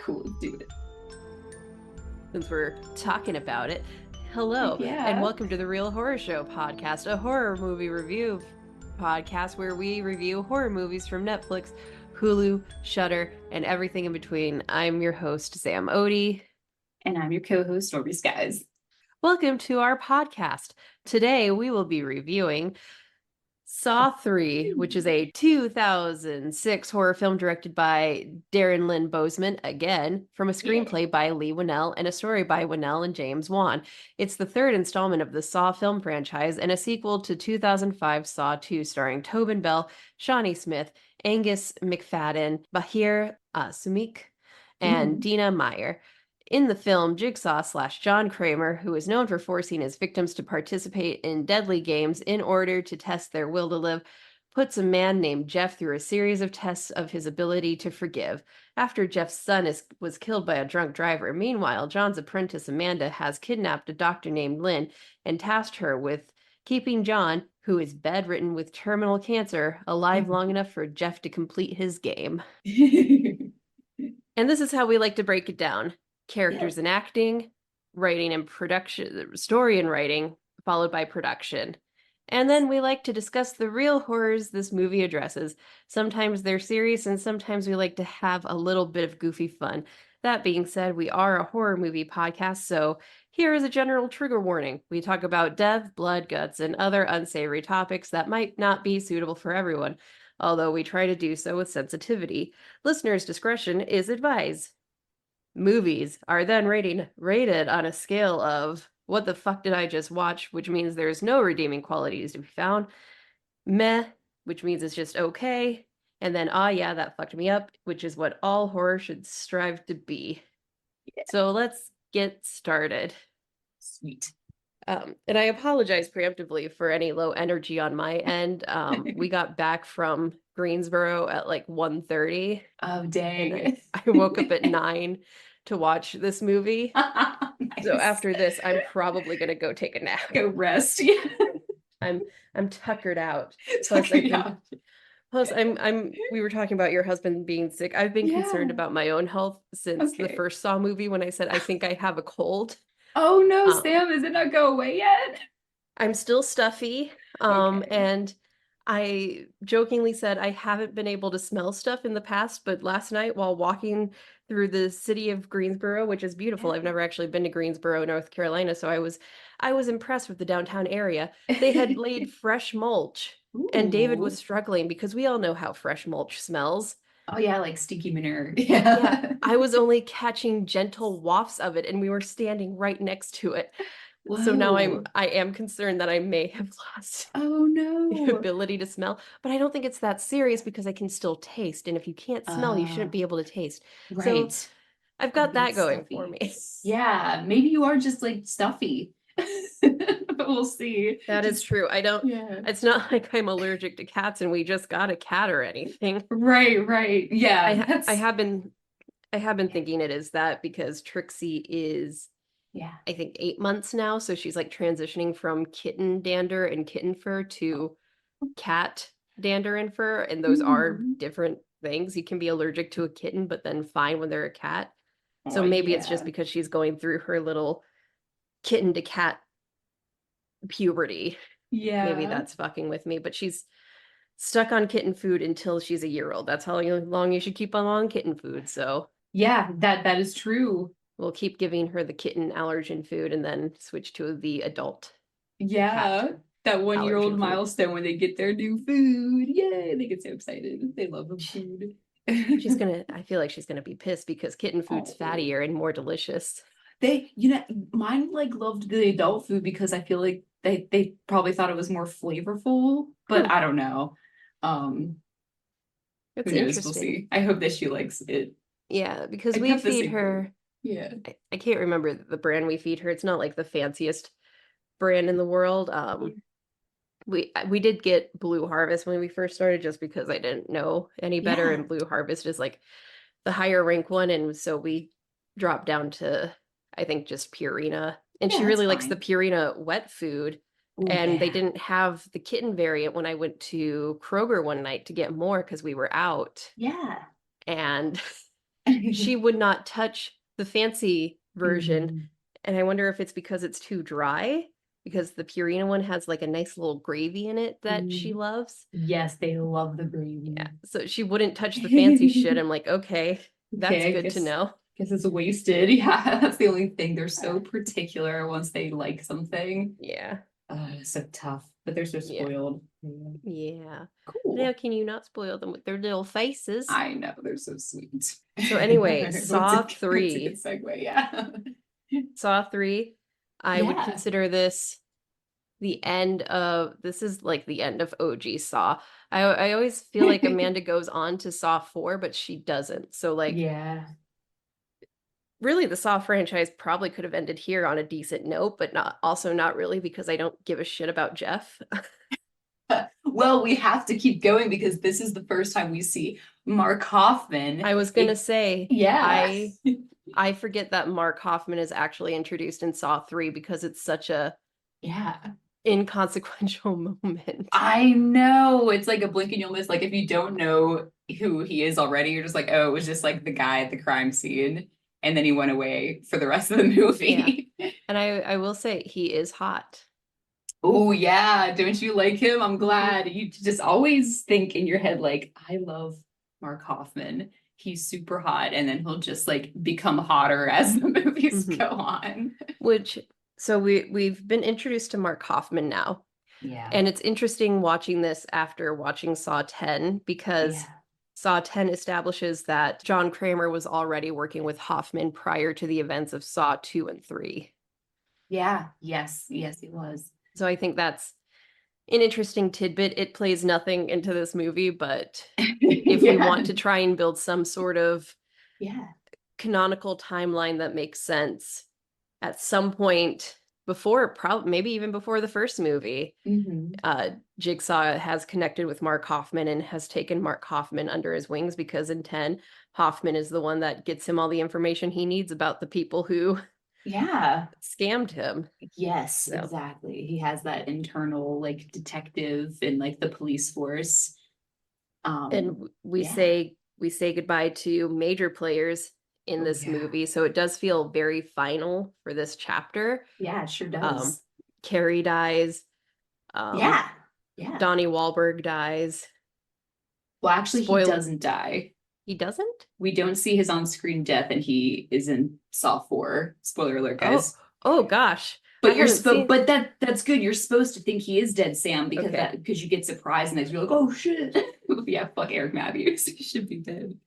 Cool, let's do it. Since we're talking about it, hello, and Yeah. welcome to the Real Horror Show podcast, a horror movie review podcast where we review horror movies from Netflix, Hulu, Shudder, and everything in between. I'm your host, Sam Odie. And I'm your co-host, Stormy Skies. Welcome to our podcast. Today we will be reviewing Saw 3, which is a 2006 horror film directed by Darren Lynn Bousman, again, from a screenplay by Lee Winnell and a story by Winnell and James Wan. It's the third installment of the Saw film franchise and a sequel to 2005 Saw 2, starring Tobin Bell, Shawnee Smith, Angus Macfadyen, Bahar Soomekh, and Dina Meyer. In the film, Jigsaw / John Kramer, who is known for forcing his victims to participate in deadly games in order to test their will to live, puts a man named Jeff through a series of tests of his ability to forgive. After Jeff's son was killed by a drunk driver, meanwhile, John's apprentice Amanda has kidnapped a doctor named Lynn and tasked her with keeping John, who is bedridden with terminal cancer, alive long enough for Jeff to complete his game. And this is how we like to break it down. Characters and acting, writing and production, story and writing, followed by production. And then we like to discuss the real horrors this movie addresses. Sometimes they're serious and sometimes we like to have a little bit of goofy fun. That being said, we are a horror movie podcast, so here is a general trigger warning. We talk about death, blood, guts, and other unsavory topics that might not be suitable for everyone, although we try to do so with sensitivity. Listeners' discretion is advised. Movies are then rated on a scale of what the fuck did I just watch, which means there's no redeeming qualities to be found, meh, which means it's just okay, and then yeah, that fucked me up, which is what all horror should strive to be. So let's get started. Sweet. And I apologize preemptively for any low energy on my end. We got back from Greensboro at like 1:30. Oh, dang. And I woke up at 9 to watch this movie. So Nice. after this, I'm probably gonna go take a nap. Go rest. Yeah. I'm tuckered out. Plus, We were talking about your husband being sick. I've been concerned yeah. about my own health since the Okay. first Saw movie when I said I think I have a cold. Oh no, Um, Sam, is it not go away yet? I'm still stuffy. Okay. And I jokingly said I haven't been able to smell stuff in the past, but last night while walking through the city of Greensboro, which is beautiful. I've never actually been to Greensboro, North Carolina, so I was impressed with the downtown area. They had laid fresh mulch, and David was Ooh. struggling because we all know how fresh mulch smells. Oh yeah, like sticky manure. Yeah, Yeah. I was only catching gentle wafts of it, and we were standing right next to it. So now Whoa. I am concerned that I may have lost Oh the no. ability to smell, but I don't think it's that serious because I can still taste. And if you can't smell, you shouldn't Uh, be able to taste. So right. I've Could got be that going for stuffy. me. Yeah, maybe you are just like stuffy. But we'll see. That is Just true. yeah. It's not like I'm allergic to cats and we just got a cat or anything. Right, right. Yeah, I that's have been thinking it is that because Trixie is, yeah. I think, 8 months now. So she's like transitioning from kitten dander and kitten fur to cat dander and fur. And those are Mhm. different things. You can be allergic to a kitten, but then fine when they're a cat. So Oh maybe it's just yeah. because she's going through her little kitten to cat puberty. Maybe Yeah. that's fucking with me, but she's stuck on kitten food until she's a year old. That's how long you should keep on kitten food. So Yeah, that is true. we'll keep giving her the kitten allergen food and then switch to the adult cat Yeah. That 1 year old allergen food. milestone when they get their new food. Yay, they get so excited. They love the food. I feel like she's gonna be pissed because kitten food's Oh. fattier and more delicious. Mine like loved the adult food because I feel like they probably thought it was more flavorful, but Hmm, I don't know. Um, it's who knows? We'll interesting. see. I hope that she likes it. Yeah, because I we kept the feed secret. her. Yeah. I can't remember the brand we feed her. It's not like the fanciest brand in the world. We did get Blue Harvest when we first started just because I didn't know any better, Yeah. and Blue Harvest is like the higher rank one, and so we dropped down to I think just Purina. And she Yeah, that's really likes the fine. Purina wet food. Oh And they yeah. didn't have the kitten variant when I went to Kroger one night to get more because we were out. Yeah. And she would not touch the fancy version. Mhm. And I wonder if it's because it's too dry, because the Purina one has like a nice little gravy in it that she Mm. loves. Yes, they love the Yeah. gravy. So she wouldn't touch the fancy shit. I'm like, okay, that's Okay, I good to know. guess it's wasted. Yeah, that's the only thing. They're so particular once they like something. Yeah. It's so tough, but they're so Yeah. spoiled. Yeah. Yeah. How Cool. can you not spoil them with their little faces? I know, they're so sweet. So anyway, What's Saw what's a good 3. segue? Yeah. Saw 3. I would Yeah. consider this this is like the end of OG Saw. I always feel like Amanda goes on to Saw 4, but she doesn't. So like Yeah. really the Saw franchise probably could have ended here on a decent note, but not really because I don't give a shit about Jeff. Well, we have to keep going because this is the first time we see Mark Hoffman. I was gonna say Yeah. I forget that Mark Hoffman is actually introduced in Saw 3 because it's such a Yeah. inconsequential moment. I know. It's like a blink and you'll miss. Like if you don't know who he is already, you're just like, oh, it was just like the guy at the crime scene. And then he went away for the rest of the Yeah. movie. And I will say he is hot. Oh yeah. Don't you like him? I'm Mhm. glad. You just always think in your head, like, I love Mark Hoffman. He's super hot. And then he'll just like become hotter as the movies Mhm. go on. Which so we've been introduced to Mark Hoffman now. Yeah. And it's interesting watching this after watching Saw 10 because Yeah. Saw 10 establishes that John Kramer was already working with Hoffman prior to the events of Saw 2 and 3. Yeah. Yes. Yes, he was. So I think that's an interesting tidbit. It plays nothing into this movie, but if we Yeah. want to try and build some sort of Yeah. canonical timeline that makes sense at some point before, probably maybe even before the first movie, Hmm. Jigsaw has connected with Mark Hoffman and has taken Mark Hoffman under his wings because in 10, Hoffman is the one that gets him all the information he needs about the people who Yeah. scammed him. Yes, So, exactly. He has that internal like detective in like the police force. and Yeah. we say goodbye to major players in Oh this yeah. movie, so it does feel very final for this chapter. Yeah, it sure Um, does. Carrie dies. Um, Yeah. Yeah. Donnie Wahlberg dies. Well, actually, he Spoil doesn't die. He doesn't? We don't see his on-screen death, and he is in Saw 4. Spoiler alert, Oh, guys. oh gosh. I But haven't seen. but that's good. You're supposed to think he is dead, Sam, Okay. because you get surprised and then you're like, oh shit. Yeah, fuck Eric Matthews. He should be dead.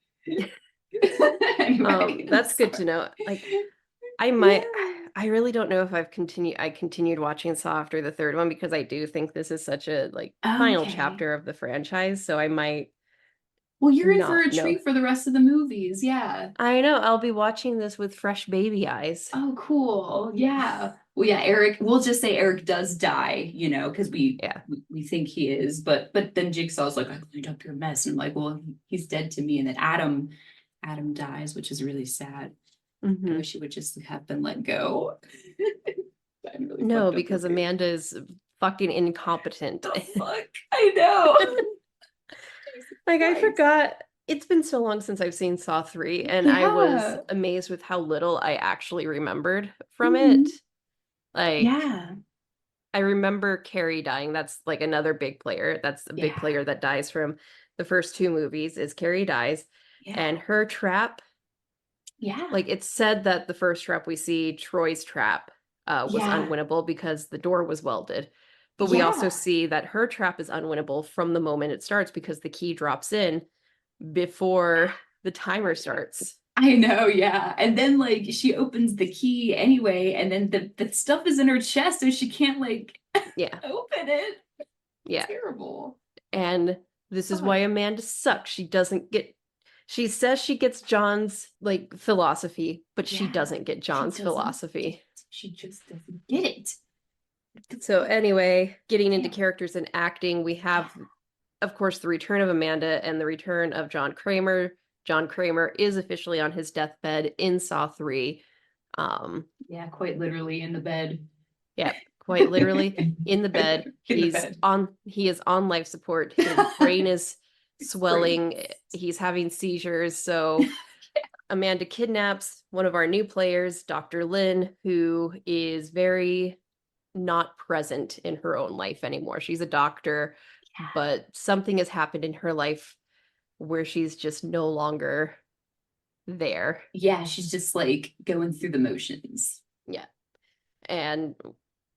Anyway, I'm That's good to sorry. know. Like Yeah. I really don't know if I continued watching Saw after the third one because I do think this is such a like final Okay. chapter of the franchise, so I might Well, you're in for not a know. treat for the rest of the movies. Yeah. I know I'll be watching this with fresh baby eyes. Oh, cool. Yeah. Well, yeah, Eric, we'll just say Eric does die, because Yeah. we think he is, but then Jigsaw's like, I cleaned up your mess. And I'm like, well, he's dead to me. And then Adam dies, which is really sad. I Hmm. wish he would just have been let go. I'm really No, fucked up because movie. Amanda is fucking incompetent. The fuck? I know. Jesus Like I Christ. forgot it's been so long since I've seen Saw 3 and I was Yeah. amazed with how little I actually remembered from it. Mhm. Like Yeah. I remember Carrie dying. That's like another big player. That's a big Yeah. player that dies from the first two movies is Carrie dies. Yeah. And her trap, Yeah. like it's said that the first trap we see, Troy's trap, was Yeah. unwinnable because the door was welded. But we also Yeah. see that her trap is unwinnable from the moment it starts because the key drops in before the timer starts. I know, yeah. And then like she opens the key anyway, and then the stuff is in her chest, so she can't like Yeah. open it. Yeah. Terrible. And this is why Fuck. Amanda sucks. She says she gets John's like philosophy, but she Yeah. doesn't get She John's doesn't get philosophy. it. She just doesn't get it. So anyway, getting into Yeah. characters and acting, we Yeah. have, of course, the return of Amanda and the return of John Kramer. John Kramer is officially on his deathbed in Saw 3. Um, Yeah, quite literally in the bed. yeah, quite literally in the bed. In the bed. He is on life support. His brain is It's brain. swelling. He's having seizures. So Amanda kidnaps one of our new players, Dr. Lynn, who is very not present in her own life anymore. She's a doctor, but something has happened in her life where she's just no longer there. Yeah, she's just like going through the motions. Yeah. And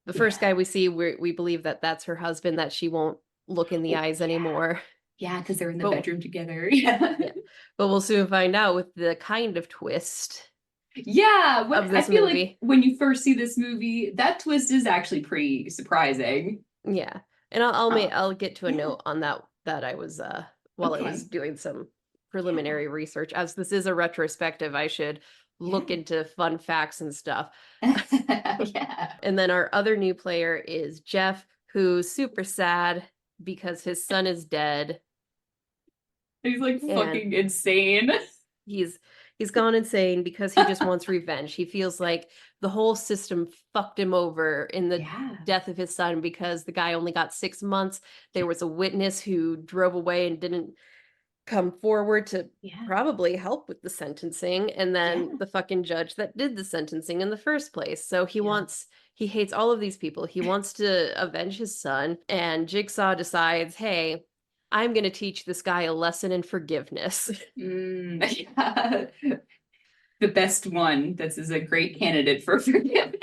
the first guy we see, we believe that that's her husband, that she won't look in the eyes anymore. Yeah, because they're in the bedroom together. Yeah. But we'll soon find out with the kind of twist. Yeah, of this I feel movie. like when you first see this movie, that twist is actually pretty surprising. Yeah. And I'll get to a note on that I was while I was doing some preliminary research. As this is a retrospective, I should look into fun facts and stuff. Yeah. And then our other new player is Jeff, who's super sad because his son is dead. He's like fucking insane. He's gone insane because he just wants revenge. He feels like the whole system fucked him over in the death of his son because the guy only got 6 months. There was a witness who drove away and didn't come forward to probably help with the sentencing. And then the fucking judge that did the sentencing in the first place. So he hates all of these people. He wants to avenge his son. And Jigsaw decides, hey, I'm going to teach this guy a lesson in forgiveness. Yeah. The best one. This is a great candidate for forgiveness.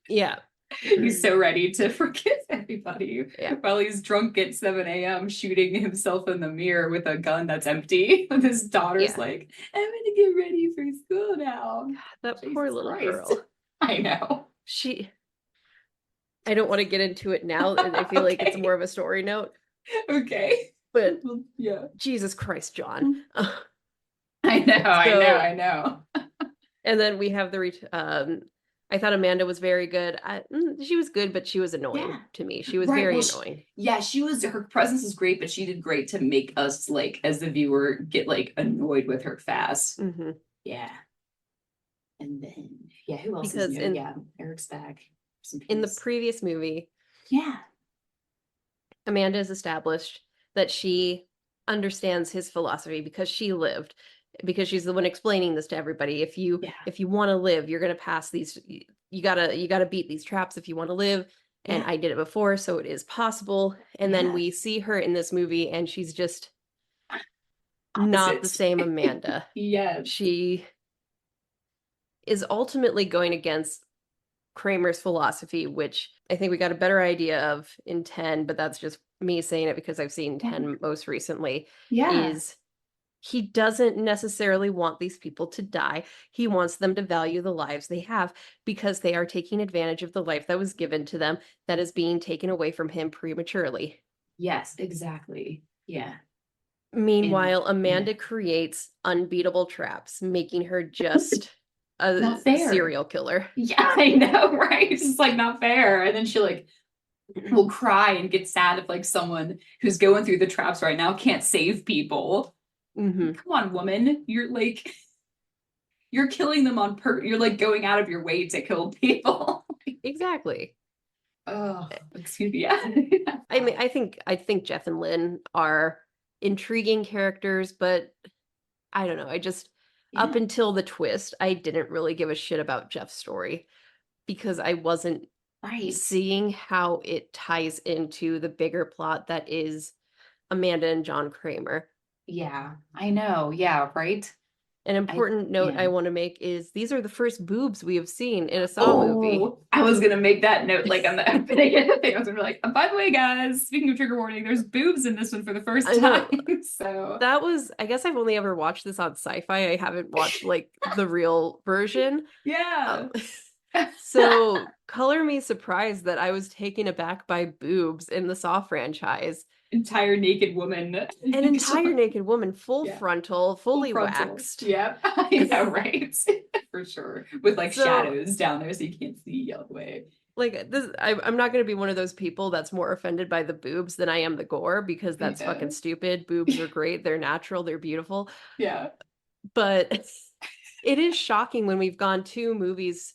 Yeah. He's so ready to forgive everybody while he's drunk at 7 a.m. shooting himself in the mirror with a gun that's empty. With his daughter's like, I'm gonna get ready for school now. That Jesus poor little Christ. girl. I know. I don't want to get into it now. I feel like it's more of a story note. Okay. But Jesus Christ, John. I know. And then we have I thought Amanda was very good. She was good, but she was annoying to me. She was very annoying. Yeah, her presence is great, but she did great to make us, like, as the viewer, get, like, annoyed with her fast. Mm-hmm. Yeah. And then, who else because is new? Eric's back. In the previous movie, Amanda has established that she understands his philosophy because she lived. Because she's the one explaining this to everybody. If you want to live, you're going to pass these. You gotta beat these traps if you want to live. And I did it before, so it is possible. And then we see her in this movie, and she's just not the same Amanda. She is ultimately going against Kramer's philosophy, which I think we got a better idea of in 10, but that's just me saying it because I've seen 10 most recently. Is he doesn't necessarily want these people to die. He wants them to value the lives they have because they are taking advantage of the life that was given to them that is being taken away from him prematurely. Yes, exactly. Yeah. Meanwhile, Amanda creates unbeatable traps, making her just a serial killer. Yeah, I know, right? It's just like not fair. And then she like will cry and get sad if like someone who's going through the traps right now can't save people. Mm-hmm. Come on, woman. You're like, you're killing them on you're like going out of your way to kill people. Exactly. Oh, excuse me. Yeah. I mean, I think Jeff and Lynn are intriguing characters, but I don't know. I just up until the twist, I didn't really give a shit about Jeff's story because I wasn't seeing how it ties into the bigger plot that is Amanda and John Kramer. Yeah, I know. Yeah, right. An important note I want to make is these are the first boobs we have seen in a Saw movie. I was going to make that note like on the opening. I was going to be like, by the way, guys, speaking of trigger warning, there's boobs in this one for the first time. So that was, I guess I've only ever watched this on Sci-Fi. I haven't watched like the real version. Yeah. So color me surprised that I was taken aback by boobs in the Saw franchise. Entire naked woman. An entire naked woman, full frontal, fully waxed. Yeah, I know, right? For sure. With like shadows down there so you can't see all the way. Like this, I'm not going to be one of those people that's more offended by the boobs than I am the gore because that's fucking stupid. Boobs are great. They're natural. They're beautiful. Yeah. But it is shocking when we've gone to movies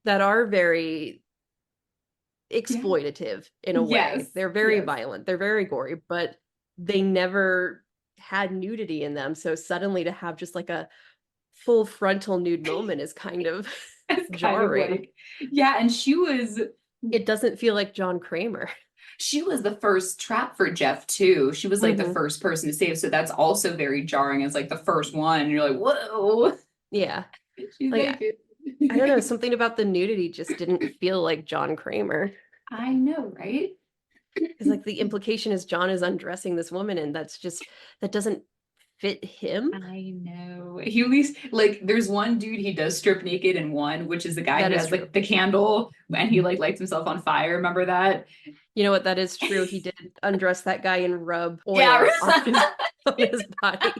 that are very exploitative in a way. They're very violent. They're very gory, but they never had nudity in them. So suddenly to have just like a full frontal nude moment is kind of jarring. Kind of like, yeah, and it doesn't feel like John Kramer. She was the first trap for Jeff too. She was like the first person to save, so that's also very jarring. It's like the first one, and you're like, whoa. Yeah. She's like I don't know, something about the nudity just didn't feel like John Kramer. I know, right? Because like the implication is John is undressing this woman, and that doesn't fit him. I know. He at least like there's one dude he does strip naked in one, which is the guy who has like the candle and he like lights himself on fire. Remember that? You know what? That is true. He did undress that guy and rub oil on his body.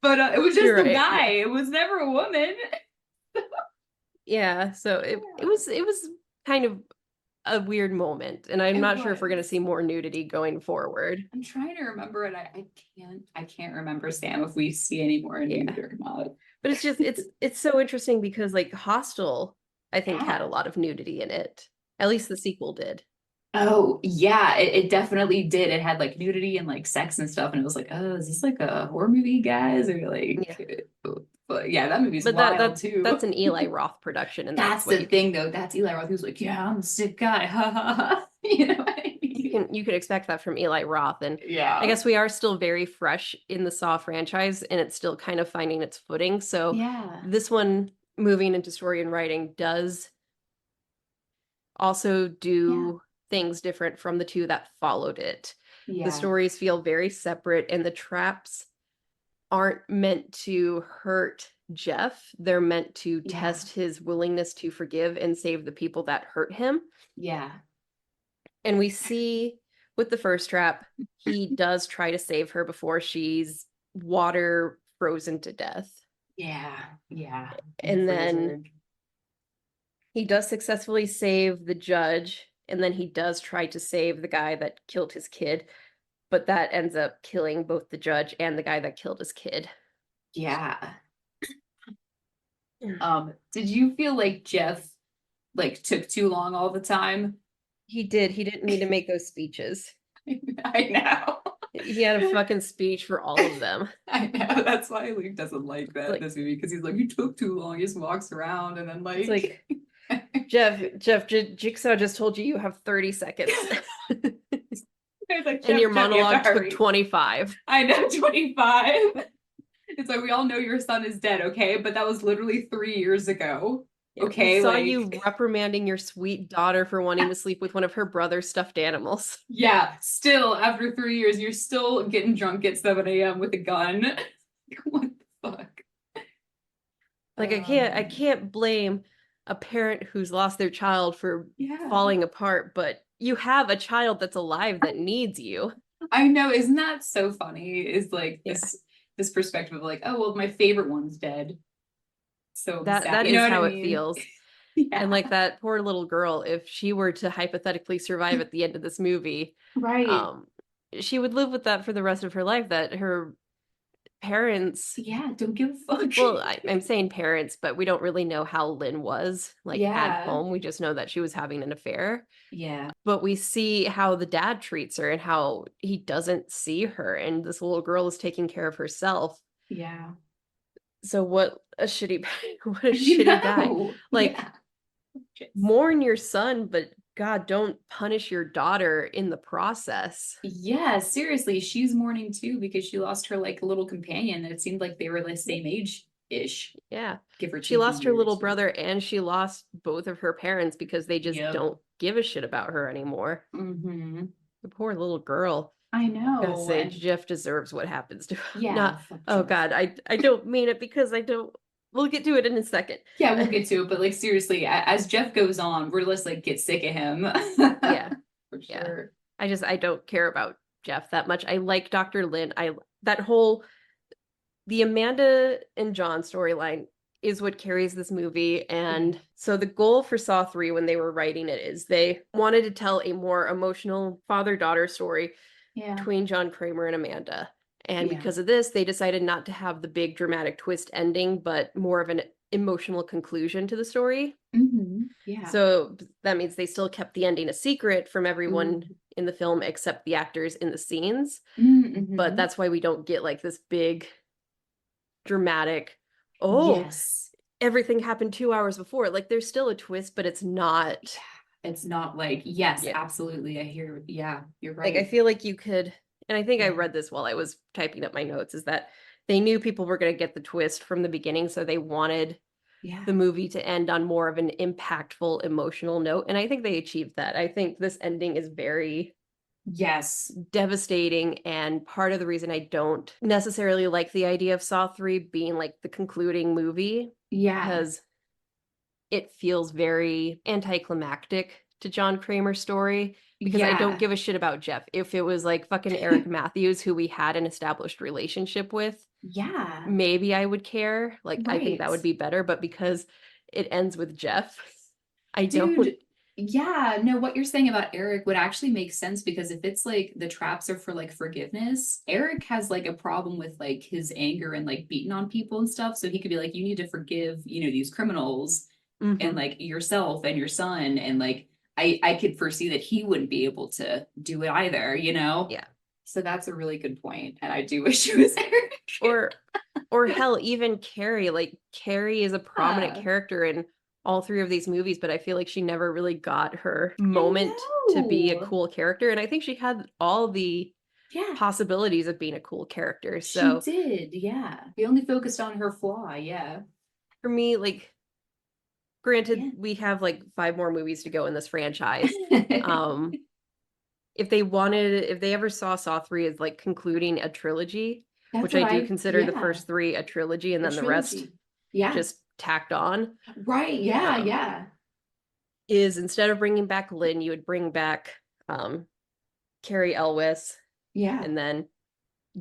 But it was just a guy. It was never a woman. Yeah. So it was kind of a weird moment, and I'm not sure if we're going to see more nudity going forward. I'm trying to remember it. I can't remember, Sam, if we see any more nudity or not. But it's just it's so interesting because like Hostel, I think had a lot of nudity in it. At least the sequel did. Oh yeah, it definitely did. It had like nudity and like sex and stuff, and it was like, oh, is this like a horror movie, guys? Or like, but yeah, that movie's wild too. That's an Eli Roth production, and that's the thing, though. That's Eli Roth. He was like, yeah, I'm a sick guy, ha ha ha. You know what I mean? You can expect that from Eli Roth, and yeah, I guess we are still very fresh in the Saw franchise, and it's still kind of finding its footing. So yeah, this one moving into story and writing does also do things different from the two that followed it. The stories feel very separate, and the traps aren't meant to hurt Jeff. They're meant to test his willingness to forgive and save the people that hurt him. Yeah. And we see with the first trap, he does try to save her before she's water frozen to death. Yeah. And then he does successfully save the judge, and then he does try to save the guy that killed his kid, but that ends up killing both the judge and the guy that killed his kid. Yeah. Did you feel like Jeff like took too long all the time? He did. He didn't need to make those speeches. I know. He had a fucking speech for all of them. I know. That's why Luke doesn't like that this movie, because he's like, you took too long. He just walks around and then like, it's like Jeff, Jigsaw just told you have 30 seconds. Like, and your monologue took 25. I know, 25. It's like, we all know your son is dead, okay? But that was literally 3 years ago. Okay. I saw you reprimanding your sweet daughter for wanting to sleep with one of her brother's stuffed animals. Yeah, still after 3 years, you're still getting drunk at 7 a.m. with a gun. What the fuck? Like, I can't blame a parent who's lost their child for falling apart, but you have a child that's alive that needs you. I know. Isn't that so funny? Is like this perspective of like, oh well, my favorite one's dead. So that is how it feels. And like that poor little girl, if she were to hypothetically survive at the end of this movie, right, she would live with that for the rest of her life, that her parents don't give a fuck. Well, I'm saying parents, but we don't really know how Lynn was at home. We just know that she was having an affair. But we see how the dad treats her and how he doesn't see her, and this little girl is taking care of herself. So what a shitty guy. Like, mourn your son, but God, don't punish your daughter in the process. Yeah, seriously, she's mourning too because she lost her like little companion. It seemed like they were the same age-ish. Yeah. Give her she lost her little brother, and she lost both of her parents because they just don't give a shit about her anymore. The poor little girl. I know. I gotta say, Jeff deserves what happens to him. Yeah. Oh God, I don't mean it because I don't. We'll get to it in a second. Yeah, we'll get to it. But like, seriously, as Jeff goes on, we're just like, get sick of him. Yeah. For sure. I don't care about Jeff that much. I like Dr. Lynn. The Amanda and John storyline is what carries this movie. And so the goal for Saw 3 when they were writing it is they wanted to tell a more emotional father-daughter story between John Kramer and Amanda. And because of this, they decided not to have the big dramatic twist ending, but more of an emotional conclusion to the story. So that means they still kept the ending a secret from everyone in the film except the actors in the scenes. But that's why we don't get like this big dramatic, oh, Yes. everything happened 2 hours before. Like there's still a twist, but it's not. It's not like, yes, Yeah. absolutely. I hear, yeah, you're Like I right. feel like you could, and I think I Yeah. read this while I was typing up my notes, is that they knew people were going to get the twist from the beginning, so they wanted Yeah. the movie to end on more of an impactful emotional note, and I think they achieved that. I think this ending is very Yes. devastating, and part of the reason I don't necessarily like the idea of Saw 3 being like the concluding movie, Yeah. because it feels very anticlimactic to John Kramer's story, because I don't Yeah. give a shit about Jeff. If it was like fucking Eric Matthews, who we had an established relationship with, Yeah. maybe I would care. Like, I think Right. that would be better. But because it ends with Jeff, I don't. Dude, yeah, no, what you're saying about Eric would actually make sense because if it's like the traps are for like forgiveness, Eric has like a problem with like his anger and like beating on people and stuff. So he could be like, you need to forgive, these criminals and Mhm. like yourself and your son. And like I could foresee that he wouldn't be able to do it either. Yeah. So that's a really good point. And I do wish it was Eric. Or or hell, even Carrie. Like Carrie is a prominent Yeah, character in all three of these movies, but I feel like she never really got her I moment to be a know. cool character. And I think she had all the Yeah. possibilities of being a cool character. She So did, yeah. We only focused on her flaw, yeah. for me, like, granted, Yeah. we have like 5 more movies to go in this franchise. Um, if they ever saw 3 as like concluding a trilogy, That's which what I do I, consider the yeah, first 3 a trilogy and a then the rest trilogy. Yeah, just tacked on, right. Yeah, um, yeah, is instead of bringing back Lynn, you would bring back um, Carrie Elwes yeah, and then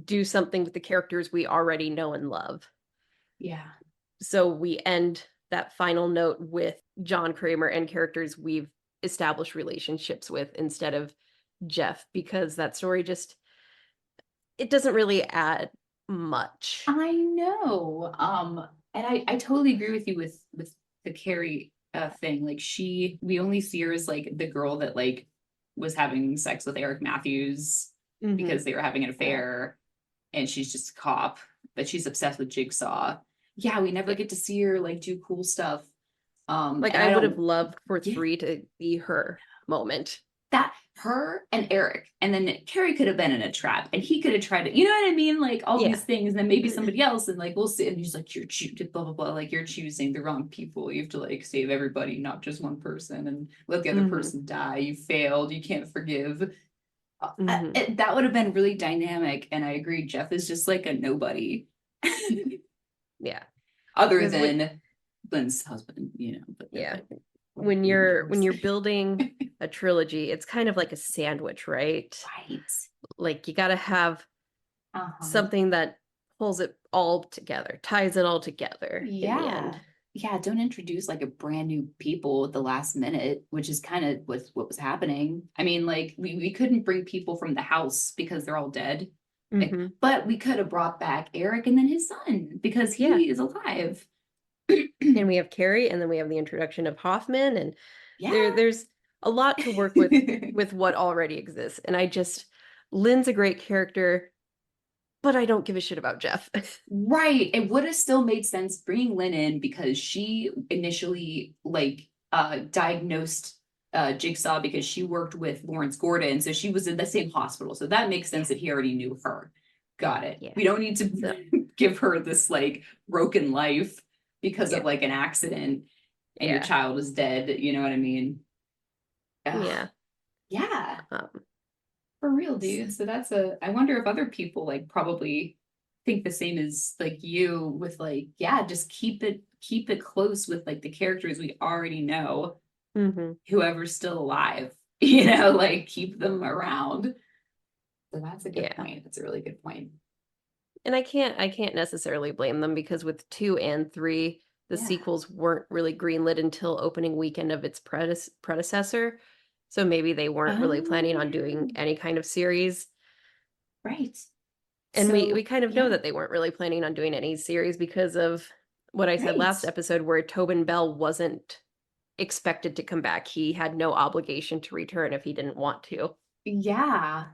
do something with the characters we already know and love. yeah, So we end that final note with John Kramer and characters we've established relationships with instead of Jeff, because that story just, it doesn't really add much. I know. And I totally agree with you with the Carrie thing. Like we only see her as like the girl that like was having sex with Eric Matthews Hmm. because they were having an affair, and she's just a cop, but she's obsessed with Jigsaw. Yeah, we never Yeah. get to see her like do cool stuff. Like And I I would have don't, loved for yeah, 3 to be her moment. that her and Eric, and then Carrie could have been in a trap, and he could have tried to, you know what I mean? Like all Yeah. these things, and then maybe somebody else, and like we'll see. And he's like, you're choosing blah blah blah, like you're choosing the wrong people. You have to like save everybody, not just one person, and let the other Hmm. person die. You failed. You can't forgive. Hmm. That would have been really dynamic, and I agree. Jeff is just like a nobody, Yeah. other Because than Lynn's husband, but yeah, when you're when divorced. you're building a trilogy, it's kind of like a sandwich, right? Right. Like you got to have Uh-huh. something that pulls it all together, ties it all together in the Yeah. end. Yeah, don't introduce like a brand new people at the last minute, which is kind of what was happening. I mean, like we couldn't bring people from the house because they're all dead. Like, Hmm. but we could have brought back Eric and then his son because Yeah. he is alive. And we have Carrie, and then we have the introduction of Hoffman, and Yeah. there's a lot to work with what already exists. And I just, Lynn's a great character, but I don't give a shit about Jeff. Right. It would have still made sense bringing Lynn in because she initially like diagnosed Jigsaw because she worked with Lawrence Gordon. So she was in the same hospital. So that makes sense that he already knew her. Got it. Yeah. We don't need So to give her this like broken life because of yeah. like an accident and your Yeah. child is dead. You know what I mean? Ugh. Yeah. Yeah. Um, For real, dude. So I wonder if other people like probably think the same as like you with like, yeah, just keep it close with like the characters we already know, mhm. whoever's still alive, like keep them around. So that's a good Yeah. point. That's a really good point. And I can't necessarily blame them, because with 2 and 3, the Yeah. sequels weren't really greenlit until opening weekend of its predecessor. So maybe they weren't really Oh, planning on yeah. doing any kind of series. Right. And we So kind of know yeah. that they weren't really planning on doing any series because of what I said Right. last episode, where Tobin Bell wasn't expected to come back. He had no obligation to return if he didn't want to. Yeah.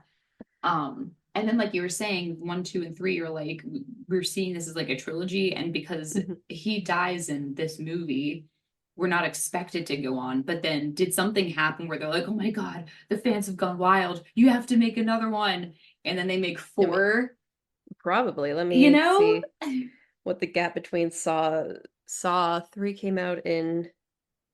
Um, And then, like you were saying, 1, 2, and 3 are like, we're seeing this as like a trilogy. And because he dies in this movie, we're not expected to go on. But then did something happen where they're like, oh my God, the fans have gone wild. You have to make another one. And then they make 4. Probably. Let You me know? see what the gap between Saw 3 came out in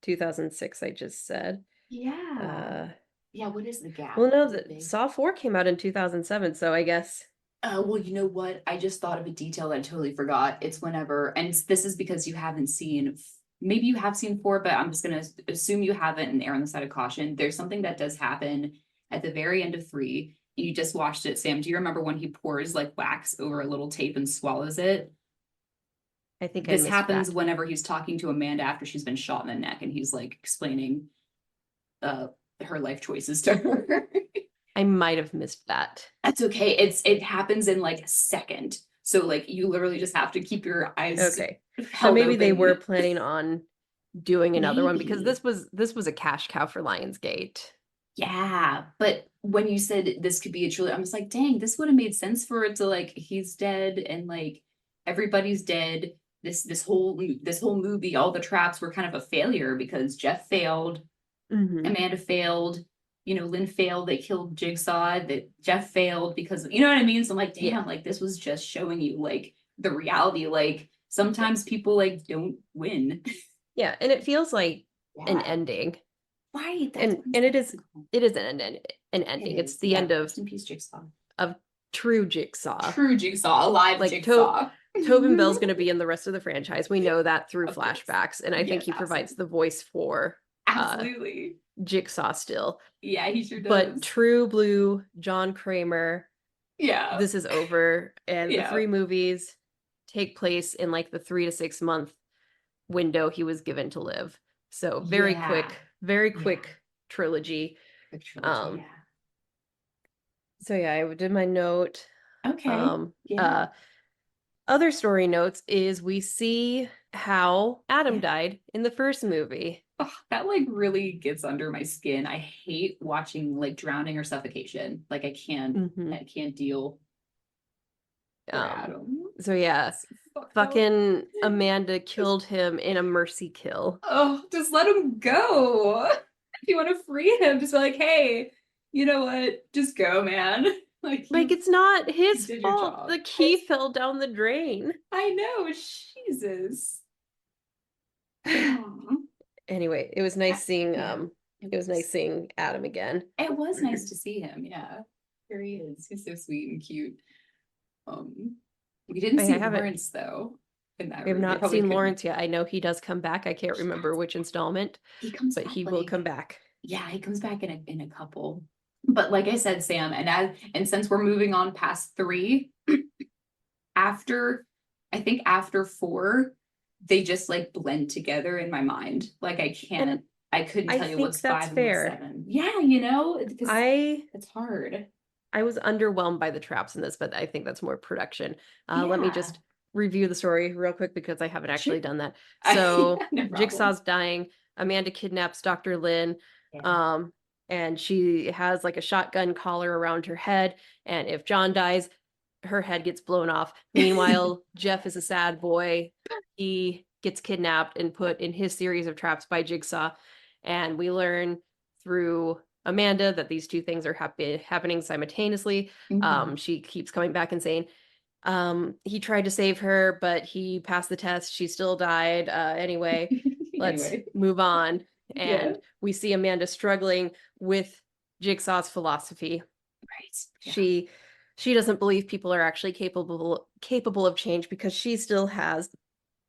2006, I just said. Yeah. Yeah, what is the gap? Well, no, Is it big? Saw 4 came out in 2007, so I guess. Well, you know what? I just thought of a detail that I totally forgot. It's whenever, and this is because you haven't seen, maybe you have seen 4, but I'm just going to assume you haven't and err on the side of caution. There's something that does happen at the very end of 3. You just watched it, Sam. Do you remember when he pours like wax over a little tape and swallows it? I think This I missed happens that. whenever he's talking to Amanda after she's been shot in the neck and he's like explaining her life choices to her. I might have missed that. That's okay. It happens in like a second. So like you literally just have to keep your eyes Okay. So held maybe they open. were planning on doing another one because Maybe. this was a cash cow for Lionsgate. Yeah, but when you said this could be a trilogy, I was like, dang, this would have made sense for it to like he's dead and like everybody's dead. This whole movie, all the traps were kind of a failure because Jeff failed, Amanda failed, you know, Lynn failed, they killed Jigsaw, that Jeff failed because you know what I mean? So I'm like, damn, Yeah. like this was just showing you like the reality. Like sometimes people like don't win. Yeah, and it feels like an Yeah. ending. Right. And it is an ending. It's the end Rest in peace, Jigsaw. of true Jigsaw. True Jigsaw, alive Like Jigsaw. Tobin Bell's going to be in the rest of the franchise. We know that through Of course. flashbacks, and I think he provides the voice for absolutely Jigsaw still. Yeah, he sure does. But true blue John Kramer, yeah, this is over, and the Yeah. 3 movies take place in like the 3 to 6 month window he was given to live. So very quick trilogy. Yeah. So yeah, I did my note. Okay. Yeah. Other story notes is we see how Adam died in the first movie. Oh, that like really gets under my skin. I hate watching like drowning or suffocation. Like I can't deal. Adam. So yeah, fucking Amanda killed him in a mercy kill. Oh, just let him go. If you want to free him, just be like, hey, you know what? Just go, man. Like it's not his did your fault. job. The key fell down the drain. I know. Jesus. Anyway, it was nice seeing it was nice seeing Adam again. It was nice to see him. Yeah, here he is. He's so sweet and cute. We didn't see Lawrence though. In that We have room. not seen Lawrence yet. I know he does come back. I can't remember which installment. He comes but back, he will come back. Yeah, he comes back in a couple. But like I said, Sam, and since we're moving on past 3, after 4, they just like blend together in my mind. Like I couldn't tell you what's 5 and what's 7. Yeah, you know, it's hard. I was underwhelmed by the traps in this, but I think that's more production. Let me just review the story real quick because I haven't actually done that. So no Jigsaw's dying. Amanda kidnaps Dr. Lynn. And she has like a shotgun collar around her head. And if John dies, her head gets blown off. Meanwhile, Jeff is a sad boy. He gets kidnapped and put in his series of traps by Jigsaw. And we learn through Amanda that these 2 things are happening simultaneously. She keeps coming back and saying, he tried to save her, but he passed the test. She still died. Anyway, let's move on. And we see Amanda struggling with Jigsaw's philosophy. Right. Yeah. She doesn't believe people are actually capable of change because she still has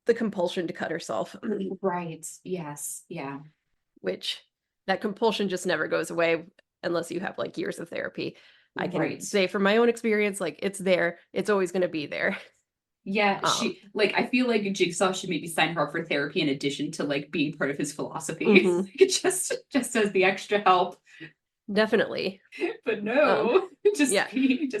the compulsion to cut herself. Right. Yes. Yeah. Which that compulsion just never goes away unless you have like years of therapy. I can say from my own experience, like it's there. It's always going to be there. Yeah, I feel like Jigsaw should maybe sign her up for therapy in addition to like being part of his philosophy. just as the extra help. Definitely. But no, just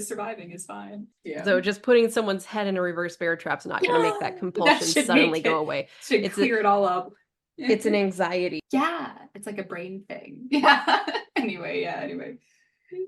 surviving is fine. Yeah. So just putting someone's head in a reverse bear trap's not going to make that compulsion suddenly go away. Should clear it all up. It's an anxiety. Yeah, it's like a brain thing. Yeah. Anyway.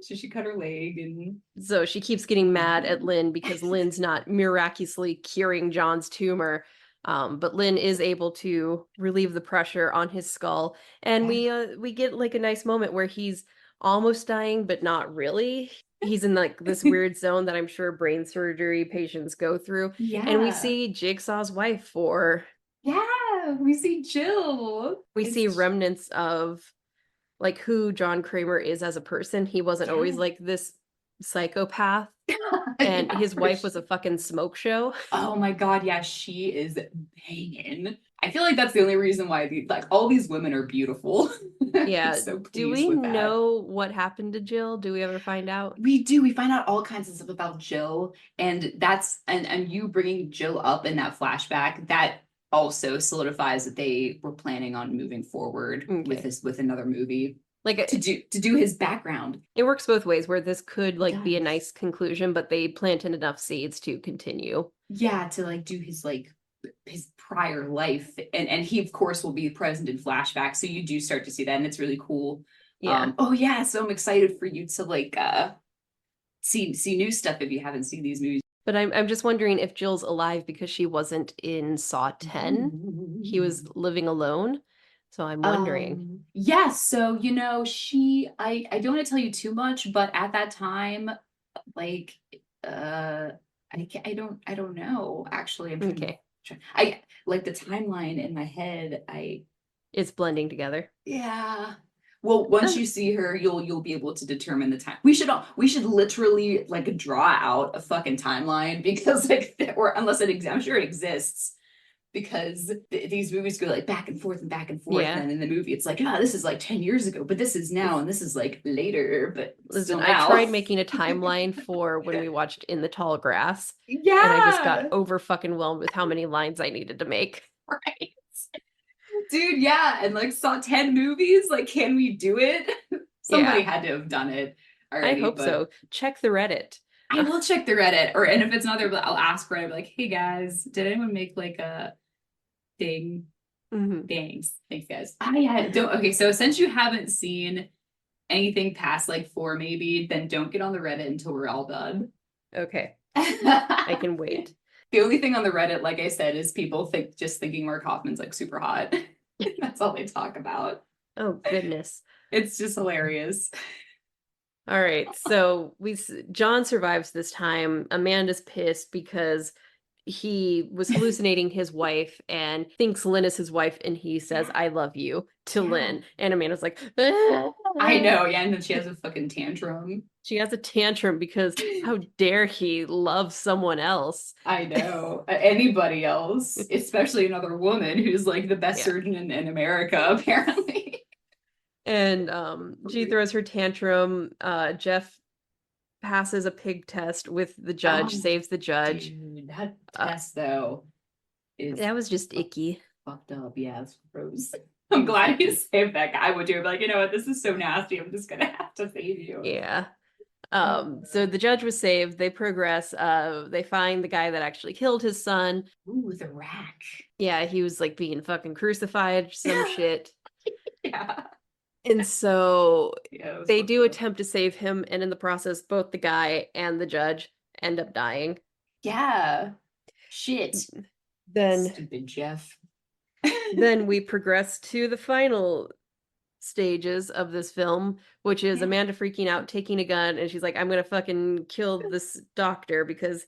So she cut her leg and so she keeps getting mad at Lynn because Lynn's not miraculously curing John's tumor. But Lynn is able to relieve the pressure on his skull, and we get like a nice moment where he's almost dying, but not really. He's in like this weird zone that I'm sure brain surgery patients go through. And we see Jigsaw's wife for we see Jill. We see remnants of like who John Kramer is as a person. He wasn't always like this psychopath. And his wife was a fucking smoke show. Oh my god, yeah, she is banging. I feel like that's the only reason why like all these women are beautiful. Yeah. So do we know what happened to Jill? Do we ever find out? We do. We find out all kinds of stuff about Jill, and that's and you bringing Jill up in that flashback, that also solidifies that they were planning on moving forward with another movie. Like to do his background. It works both ways, where this could like be a nice conclusion, but they planted enough seeds to continue. Yeah, to like do his prior life, and he of course will be present in flashbacks, so you do start to see that, and it's really cool. Yeah. Oh yeah, so I'm excited for you to like see new stuff if you haven't seen these movies. But I'm just wondering if Jill's alive because she wasn't in Saw 10. He was living alone. So I'm wondering. Yes, so you know, I don't want to tell you too much, but at that time, like I don't know actually. I like the timeline in my head. It's blending together. Yeah. Well, once you see her, you'll be able to determine the time. We should literally like draw out a fucking timeline, because like, or unless I'm sure it exists, because these movies go like back and forth, yeah. And in the movie it's like, this is like 10 years ago, but this is now, and this is like later. But listen, I tried making a timeline for when we watched In the Tall Grass. Yeah. And I just got over fucking whelmed with how many lines I needed to make. Right. Dude, yeah, and like Saw 10 movies, like, can we do it? Somebody had to have done it already. I hope so. Check the Reddit. I will check the Reddit, and if it's not there, I'll ask Reddit, like, hey guys, did anyone make like a thing? Thanks guys. Okay, so since you haven't seen anything past like 4 maybe, then don't get on the Reddit until we're all done. Okay. I can wait. The only thing on the Reddit, like I said, is people thinking Mark Hoffman's like super hot. That's all they talk about. Oh goodness. It's just hilarious. All right, so John survives this time. Amanda's pissed because he was hallucinating his wife and thinks Lynn is his wife, and he says, I love you to Lynn. And Amanda's like, I know, yeah, and then she has a fucking tantrum. She has a tantrum because how dare he love someone else? I know. Anybody else, especially another woman who's like the best surgeon in America, apparently. And she throws her tantrum. Jeff passes a pig test with the judge, saves the judge. Dude, that test though that was just icky. Fucked up. Yeah, it's gross. I'm glad you saved that guy. I would do it, like, you know what, this is so nasty, I'm just gonna have to save you. Yeah. So the judge was saved. They progress. They find the guy that actually killed his son. Ooh, the rack. Yeah, he was like being fucking crucified, some shit. Yeah. And so they do attempt to save him, and in the process, both the guy and the judge end up dying. Yeah. Shit. Then stupid Jeff. Then we progress to the final stages of this film, which is Amanda freaking out, taking a gun, and she's like, I'm gonna fucking kill this doctor because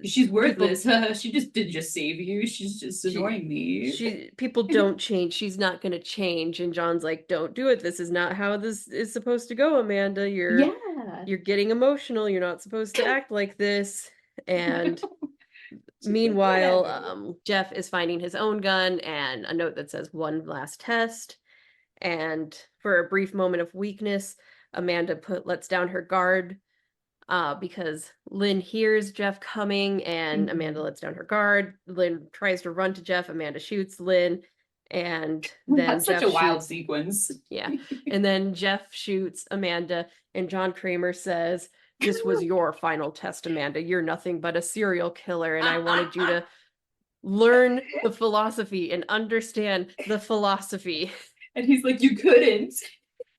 she's worthless. She didn't just save you, she's just annoying me. People don't change, she's not gonna change. And John's like, don't do it, this is not how this is supposed to go, Amanda. You're getting emotional, you're not supposed to act like this. And meanwhile, Jeff is finding his own gun and a note that says one last test. And for a brief moment of weakness, Amanda lets down her guard because Lynn hears Jeff coming, and Amanda lets down her guard. Lynn tries to run to Jeff. Amanda shoots Lynn, and then that's Jeff such a wild sequence. Yeah, and then Jeff shoots Amanda, and John Kramer says, "This was your final test, Amanda. You're nothing but a serial killer, and I wanted you to learn the philosophy and understand the philosophy." And he's like, you couldn't.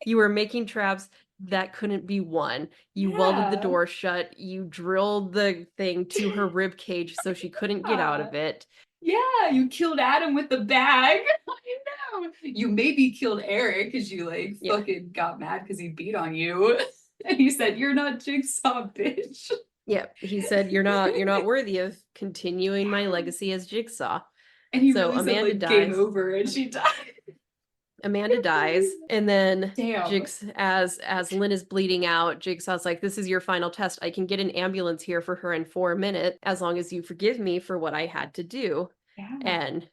You were making traps that couldn't be won. You welded the door shut. You drilled the thing to her rib cage so she couldn't get out of it. Yeah, you killed Adam with the bag. I know. You maybe killed Eric because you like fucking got mad because he beat on you. And he said, "You're not Jigsaw, bitch." Yeah, he said, you're not worthy of continuing my legacy as Jigsaw. And he really said, like, game over, and she died. Amanda dies, and then Damn. as Lynn is bleeding out, Jigsaw's like, "This is your final test. I can get an ambulance here for her in 4 minutes, as long as you forgive me for what I had to do." Yeah. And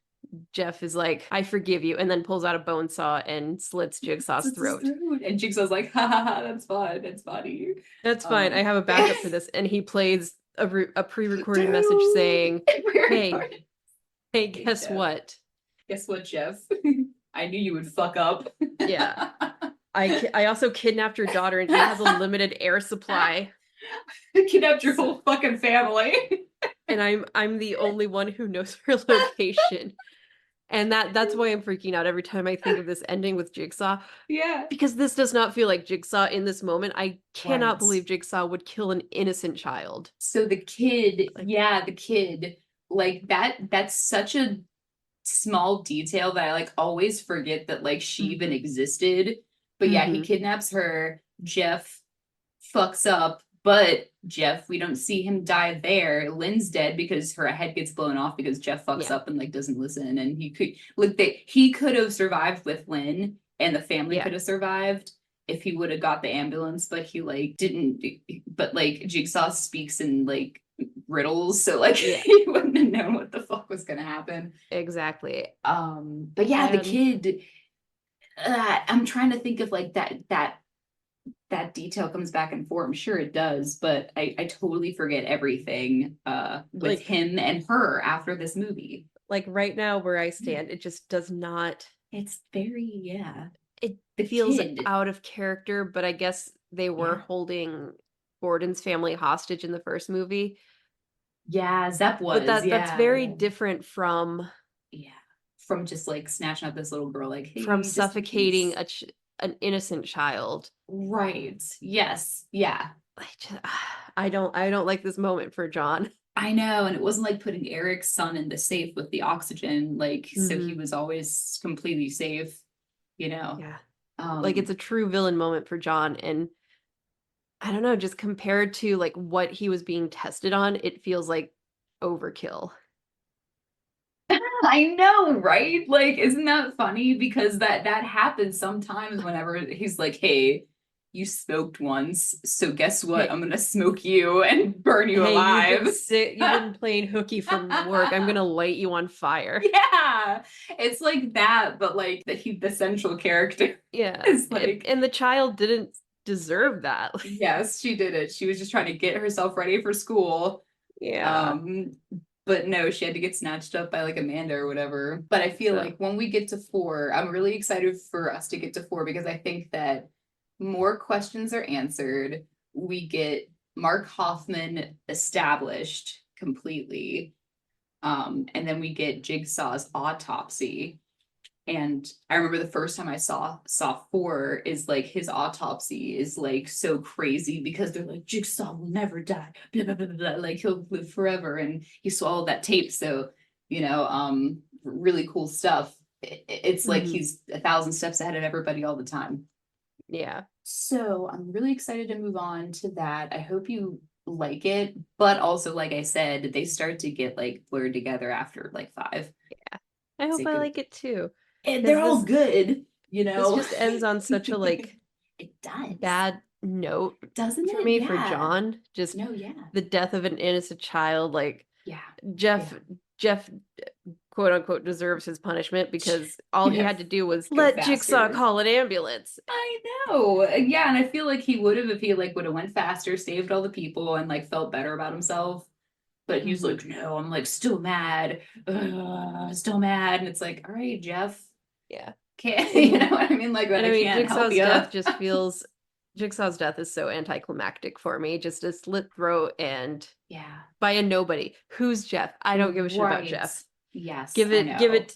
Jeff is like, "I forgive you," and then pulls out a bone saw and slits Jigsaw's throat. And Jigsaw's like, "Ha ha ha, that's fine. That's funny. That's fine. I have a backup for this." And he plays a pre-recorded message saying, "Hey, guess what? Guess what, Jeff? I knew you would fuck up." Yeah. I also kidnapped your daughter, and he has a limited air supply. Kidnapped your whole fucking family. And I'm the only one who knows her location. And that's why I'm freaking out every time I think of this ending with Jigsaw. Yeah. Because this does not feel like Jigsaw in this moment. I cannot believe Jigsaw would kill an innocent child. So the kid, the kid, like that's such a small detail that I like always forget that like she even existed. But yeah, he kidnaps her. Jeff fucks up, but Jeff, we don't see him die there. Lynn's dead because her head gets blown off because Jeff fucks up and like doesn't listen. And he could have survived with Lynn, and the family could have survived if he would have got the ambulance, but he like didn't. But like Jigsaw speaks in like riddles, so like he wouldn't have known what the fuck was gonna happen. Exactly. But yeah, the kid. I'm trying to think of like that detail comes back and forth. I'm sure it does, but I totally forget everything with like, him and her after this movie. Like right now where I stand, it just does not. It's very It feels out of character, but I guess they were holding Gordon's family hostage in the first movie. Yeah, Zepp was. But that's very different from from just like snatching up this little girl, like hey, from suffocating an innocent child. Right. Yes. Yeah. I don't like this moment for John. I know, and it wasn't like putting Eric's son in the safe with the oxygen, like so he was always completely safe, you know. Yeah. Like it's a true villain moment for John, and I don't know, just compared to like what he was being tested on, it feels like overkill. I know, right? Like, isn't that funny? Because that happens sometimes whenever he's like, "Hey, you smoked once, so guess what? I'm gonna smoke you and burn you alive." You've been playing hooky from work. I'm gonna light you on fire. Yeah, it's like that, but like the central character. Yeah, is like, and the child didn't deserve that. Yes, she did it. She was just trying to get herself ready for school. Yeah. But no, she had to get snatched up by like Amanda or whatever. But I feel like when we get to 4, I'm really excited for us to get to 4 because I think that more questions are answered. We get Mark Hoffman established completely. And then we get Jigsaw's autopsy. And I remember the first time I saw 4 is like his autopsy is like so crazy because they're like, Jigsaw will never die, blah, blah, blah, blah. Like he'll live forever, and he swallowed that tape. So really cool stuff. It's like he's 1,000 steps ahead of everybody all the time. Yeah. So I'm really excited to move on to that. I hope you like it, but also like I said, they start to get like blurred together after like 5. Yeah, I hope I like it too. And they're all good, you know. This just ends on such a like it does bad note, doesn't for it? me for John. Just the death of an innocent child. Like Jeff quote unquote deserves his punishment because all he had to do was let Jigsaw call an ambulance. I know. Yeah, and I feel like he would have if he like would have went faster, saved all the people, and like felt better about himself. But he's like, no, I'm like still mad. Still mad. And it's like, all right, Jeff. Yeah. Okay. You know what I mean? Like, but I can't Jigsaw's help you. death just feels Jigsaw's death is so anticlimactic for me. Just a slit throat and by a nobody. Who's Jeff? I don't give a shit about Jeff. Yes, Give I it,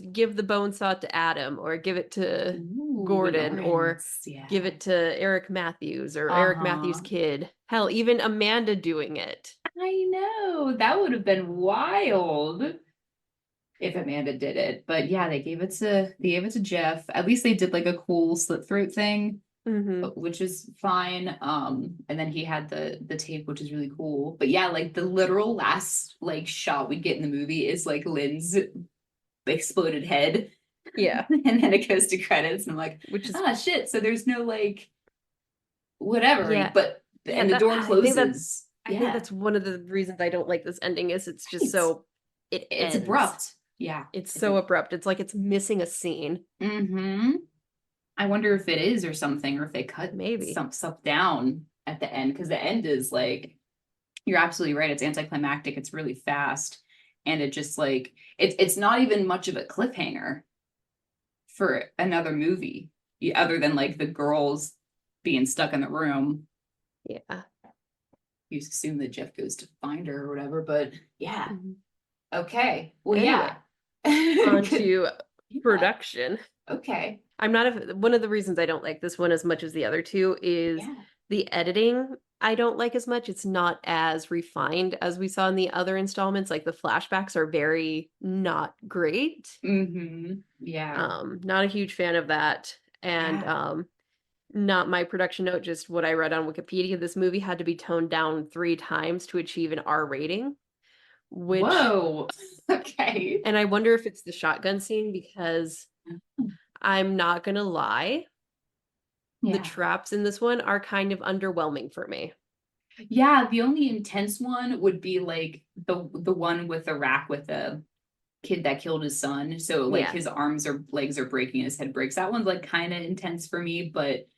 know. give the bone saw to Adam, or give it to Ooh, Gordon, or Lawrence. give Yeah. it to Eric Matthews or Eric Matthews' Uh-huh. kid. Hell, even Amanda doing it. I know. That would have been wild if Amanda did it. But yeah, they gave it to Jeff. At least they did like a cool slit throat thing, Hmm. which is fine. And then he had the tape, which is really cool. But yeah, like the literal last like shot we get in the movie is like Lynn's exploded head. Yeah, And then it goes to credits, and I'm like, which is, ah shit. So there's no like whatever, yeah, but yeah. and the door closes. I think Yeah. that's one of the reasons I don't like this ending is it's just Right. so it It's ends. abrupt. Yeah. It's It's so abrupt. It's like it's missing a scene. mm-hmm. I wonder if it is or something, or if they cut Maybe. some stuff down at the end, because the end is like you're absolutely right. It's anticlimactic. It's really fast, and it just like it's not even much of a cliffhanger for another movie, other than like the girls being stuck in the room. Yeah. You assume that Jeff goes to find her or whatever, but yeah. Mhm. Okay. Well, Anyway, yeah. on Good. to Yeah. production. Okay. I'm not one of the reasons I don't like this one as much as the other two is Yeah. the editing. I don't like as much. It's not as refined as we saw in the other installments. Like the flashbacks are very not great. Mm-hmm. Yeah. Not a huge fan of that. And Yeah. not my production note, just what I read on Wikipedia. This movie had to be toned down 3 times to achieve an R rating, which, Whoa. Okay. and I wonder if it's the shotgun scene because I'm not gonna lie, the Yeah. traps in this one are kind of underwhelming for me. Yeah. The only intense one would be like the one with the rack with the kid that killed his son. So like Yeah, his arms or legs are breaking, his head breaks. That one's like kind of intense for me, but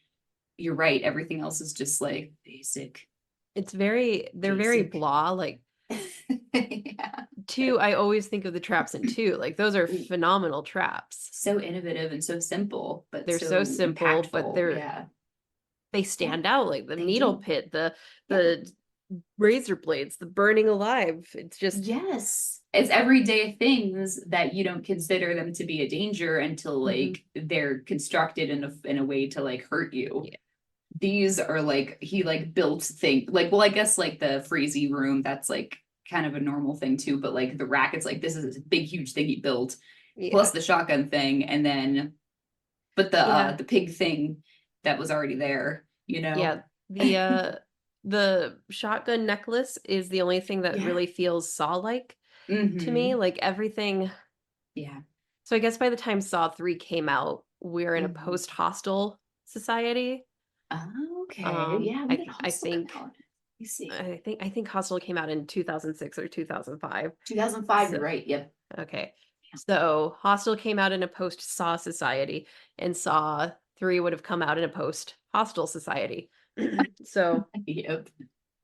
you're right. Everything else is just like basic, they're very basic. blah. Like Yeah. two, I always think of the traps in two. Like those are phenomenal traps. So innovative and so simple, but They're so so simple, but impactful. Yeah. they Yeah, stand out. Like the they needle do. pit, Yeah. the razor blades, the burning alive. It's just Yes. It's everyday things that you don't consider them to be a danger until Mhm. like they're constructed in a way to like hurt you. Yeah. These are like he like built thing like well I guess like the freezy room that's like kind of a normal thing too, but like the rack it's like this is a big huge thing he built plus Yeah. the shotgun thing and then but Yeah. the pig thing that was already there, you know? Yeah. The shotgun necklace is the only thing that Yeah. really feels Saw-like to me. Mm-hmm. Like everything. Yeah. So I guess by the time Saw 3 came out, we're in a Mm-hmm. post-hostel society. Oh, okay. Yeah, when did I Hostel come think out? Let me see. I think Hostel came out in 2006 or 2005. 2005, So you're right. Yep. okay. So Hostel came out in a post-Saw society, and Saw 3 would have come out in a post-Hostel society. So Yep.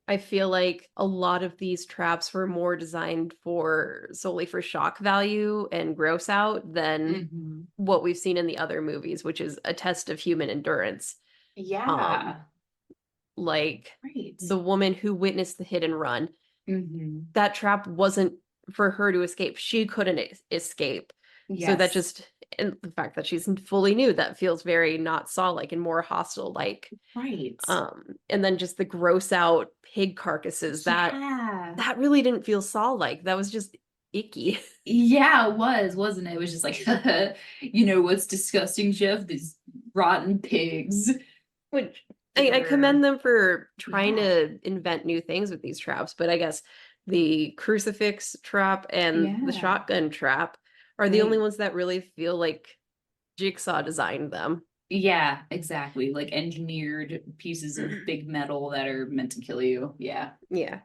I feel like a lot of these traps were more designed for solely for shock value and gross out than Mm-hmm. what we've seen in the other movies, which is a test of human endurance. Um, Yeah. like Right. the woman who witnessed the hit and run, Mm-hmm. that trap wasn't for her to escape. She couldn't escape. So that Yes. just and the fact that she's fully nude, that feels very not Saw like and more hostile like. Right. And then just the gross out pig carcasses Yeah. that really didn't feel Saw like. That was just icky. Yeah, it was, wasn't it? It was just like, you know what's disgusting, Jeff? These rotten pigs Which that I are, commend them for trying yeah, to invent new things with these traps, but I guess the crucifix trap and the yeah, shotgun trap are the only right. ones that really feel like Jigsaw designed them. Yeah, exactly. Like engineered pieces of big metal that are meant to kill you. Yeah. Yeah.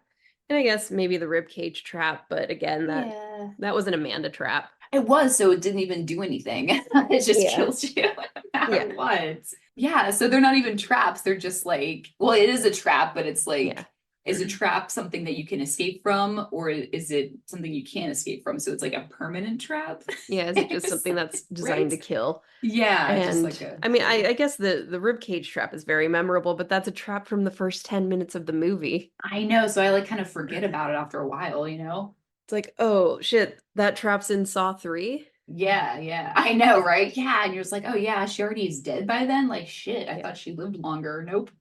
And I guess maybe the rib cage trap, but again, Yeah. that was an Amanda trap. It was, so it didn't even do anything. It just Yeah. kills you no matter Yeah. what. Yeah, so they're not even traps. They're just like, well, it is a trap, but it's Yeah. like, is a trap something that you can escape from, or is it something you can't escape from? So it's like a permanent trap. Yeah. Is it just something that's designed Right? to kill? Yeah, just And like a I mean, kill. I guess the rib cage trap is very memorable, but that's a trap from the first 10 minutes of the movie. I know, so I like kind of forget about it after a while, you know? It's like, oh shit, that trap's in Saw 3. Yeah, I know, right? Yeah, and you're just like, oh yeah, she already is dead by then. Like shit, I thought she lived longer. Nope.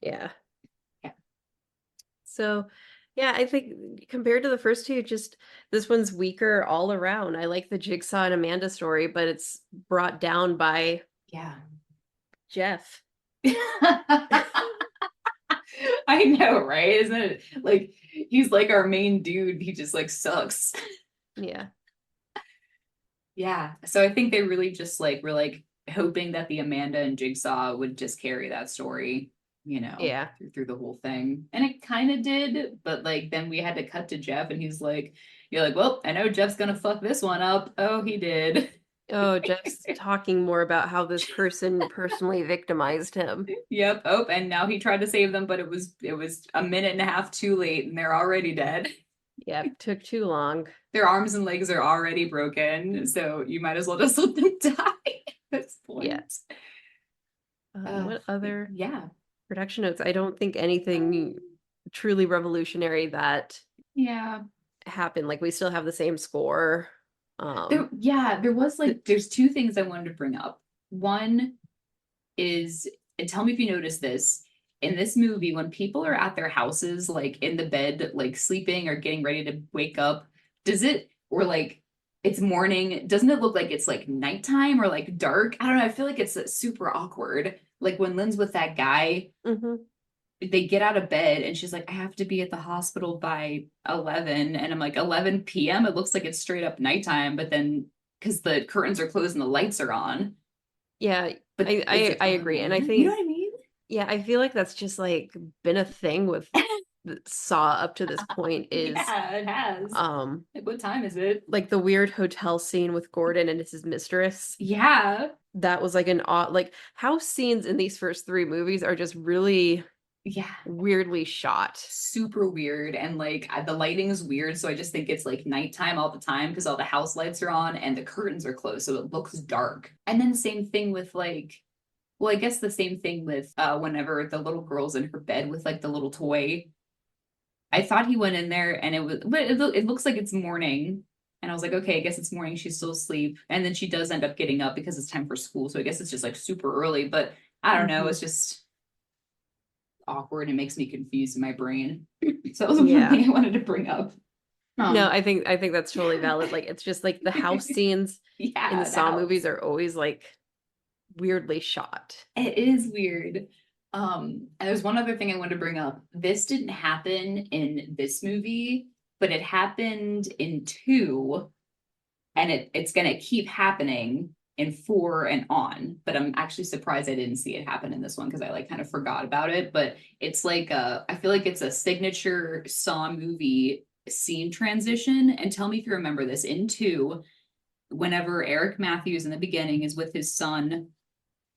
Yeah. Yeah. So, yeah, I think compared to the first two, just this one's weaker all around. I like the Jigsaw and Amanda story, but it's brought down by Yeah. Jeff. I know, right? Isn't it like he's like our main dude? He just like sucks. Yeah. Yeah. So I think they really just like were like hoping that the Amanda and Jigsaw would just carry that story, Yeah. through the whole thing. And it kind of did, but like then we had to cut to Jeff and he's like, you're like, well, I know Jeff's gonna fuck this one up. Oh, he did. Oh, Jeff's talking more about how this person personally victimized him. Yep. Oh, and now he tried to save them, but it was a minute and a half too late and they're already dead. Yep, took too long. Their arms and legs are already broken, so you might as well just let them die at this point. Yeah. What other Yeah. production notes? I don't think anything truly revolutionary that Yeah. happened. Like we still have the same score. There was like there's two things I wanted to bring up. One is, and tell me if you notice this, in this movie, when people are at their houses, like in the bed, like sleeping or getting ready to wake up, does it, or like it's morning, doesn't it look like it's like nighttime or like dark? I don't know. I feel like it's super awkward. Like when Lynn's with that guy, Mhm. they get out of bed and she's like, I have to be at the hospital by 11. And I'm like, 11 p.m.? It looks like it's straight up nighttime, but then because the curtains are closed and the lights are on. Yeah, But I agree. And I you know think, what I mean? yeah, I feel like that's just like been a thing with the Saw up to this point is Yeah, it has. Like, what time is it? like the weird hotel scene with Gordon and his mistress. Yeah. That was like an odd, like house scenes in these first three movies are just really Yeah. weirdly shot. Super weird. And like the lighting is weird. So I just think it's like nighttime all the time because all the house lights are on and the curtains are closed. So it looks dark. And then same thing with like, well, I guess the same thing with whenever the little girl's in her bed with like the little toy. I thought he went in there and it looks like it's morning. And I was like, okay, I guess it's morning. She's still asleep. And then she does end up getting up because it's time for school. So I guess it's just like super early. But I don't know. It's just awkward. It makes me confused in my brain. So that was one thing I wanted to bring up. No, I think that's totally valid. Like it's just like the house scenes in the Saw movies are always like weirdly shot. It is weird. And there's one other thing I wanted to bring up. This didn't happen in this movie, but it happened in 2, and it's gonna keep happening in 4 and on. But I'm actually surprised I didn't see it happen in this one because I like kind of forgot about it. But it's like I feel like it's a signature Saw movie scene transition. And tell me if you remember this. In 2, whenever Eric Matthews in the beginning is with his son,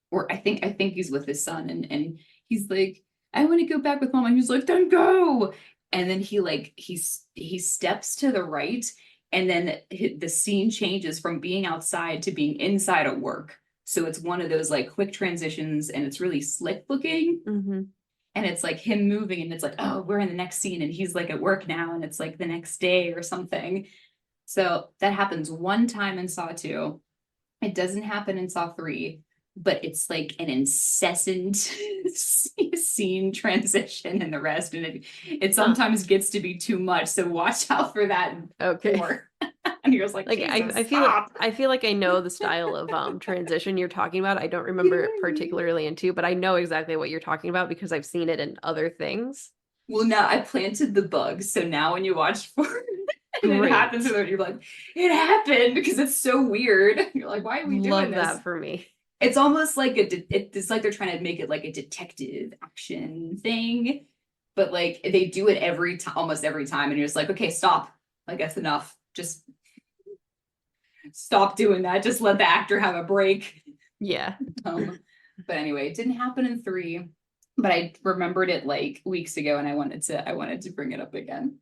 or I think he's with his son, and he's like, I want to go back with mom, and he's like, then go. And then he steps to the right, and then the scene changes from being outside to being inside at work. So it's one of those like quick transitions, and it's really slick looking. And it's like him moving, and it's like, oh, we're in the next scene, and he's like at work now, and it's like the next day or something. So that happens one time in Saw 2. It doesn't happen in Saw 3, but it's like an incessant scene transition in the rest. And it sometimes gets to be too much. So watch out for that. Okay. And you're just like I feel like I know the style of transition you're talking about. I don't remember it particularly in 2, but I know exactly what you're talking about because I've seen it in other things. Well, now I planted the bug. So now when you watch 4 and it happens, you're like, it happened, because it's so weird. You're like, why are we doing this? Love that for me. It's almost like it's like they're trying to make it like a detective action thing, but like they do it almost every time, and you're just like, okay, stop. Like that's enough. Just stop doing that. Just let the actor have a break. Yeah. But anyway, it didn't happen in 3, but I remembered it like weeks ago, and I wanted to bring it up again.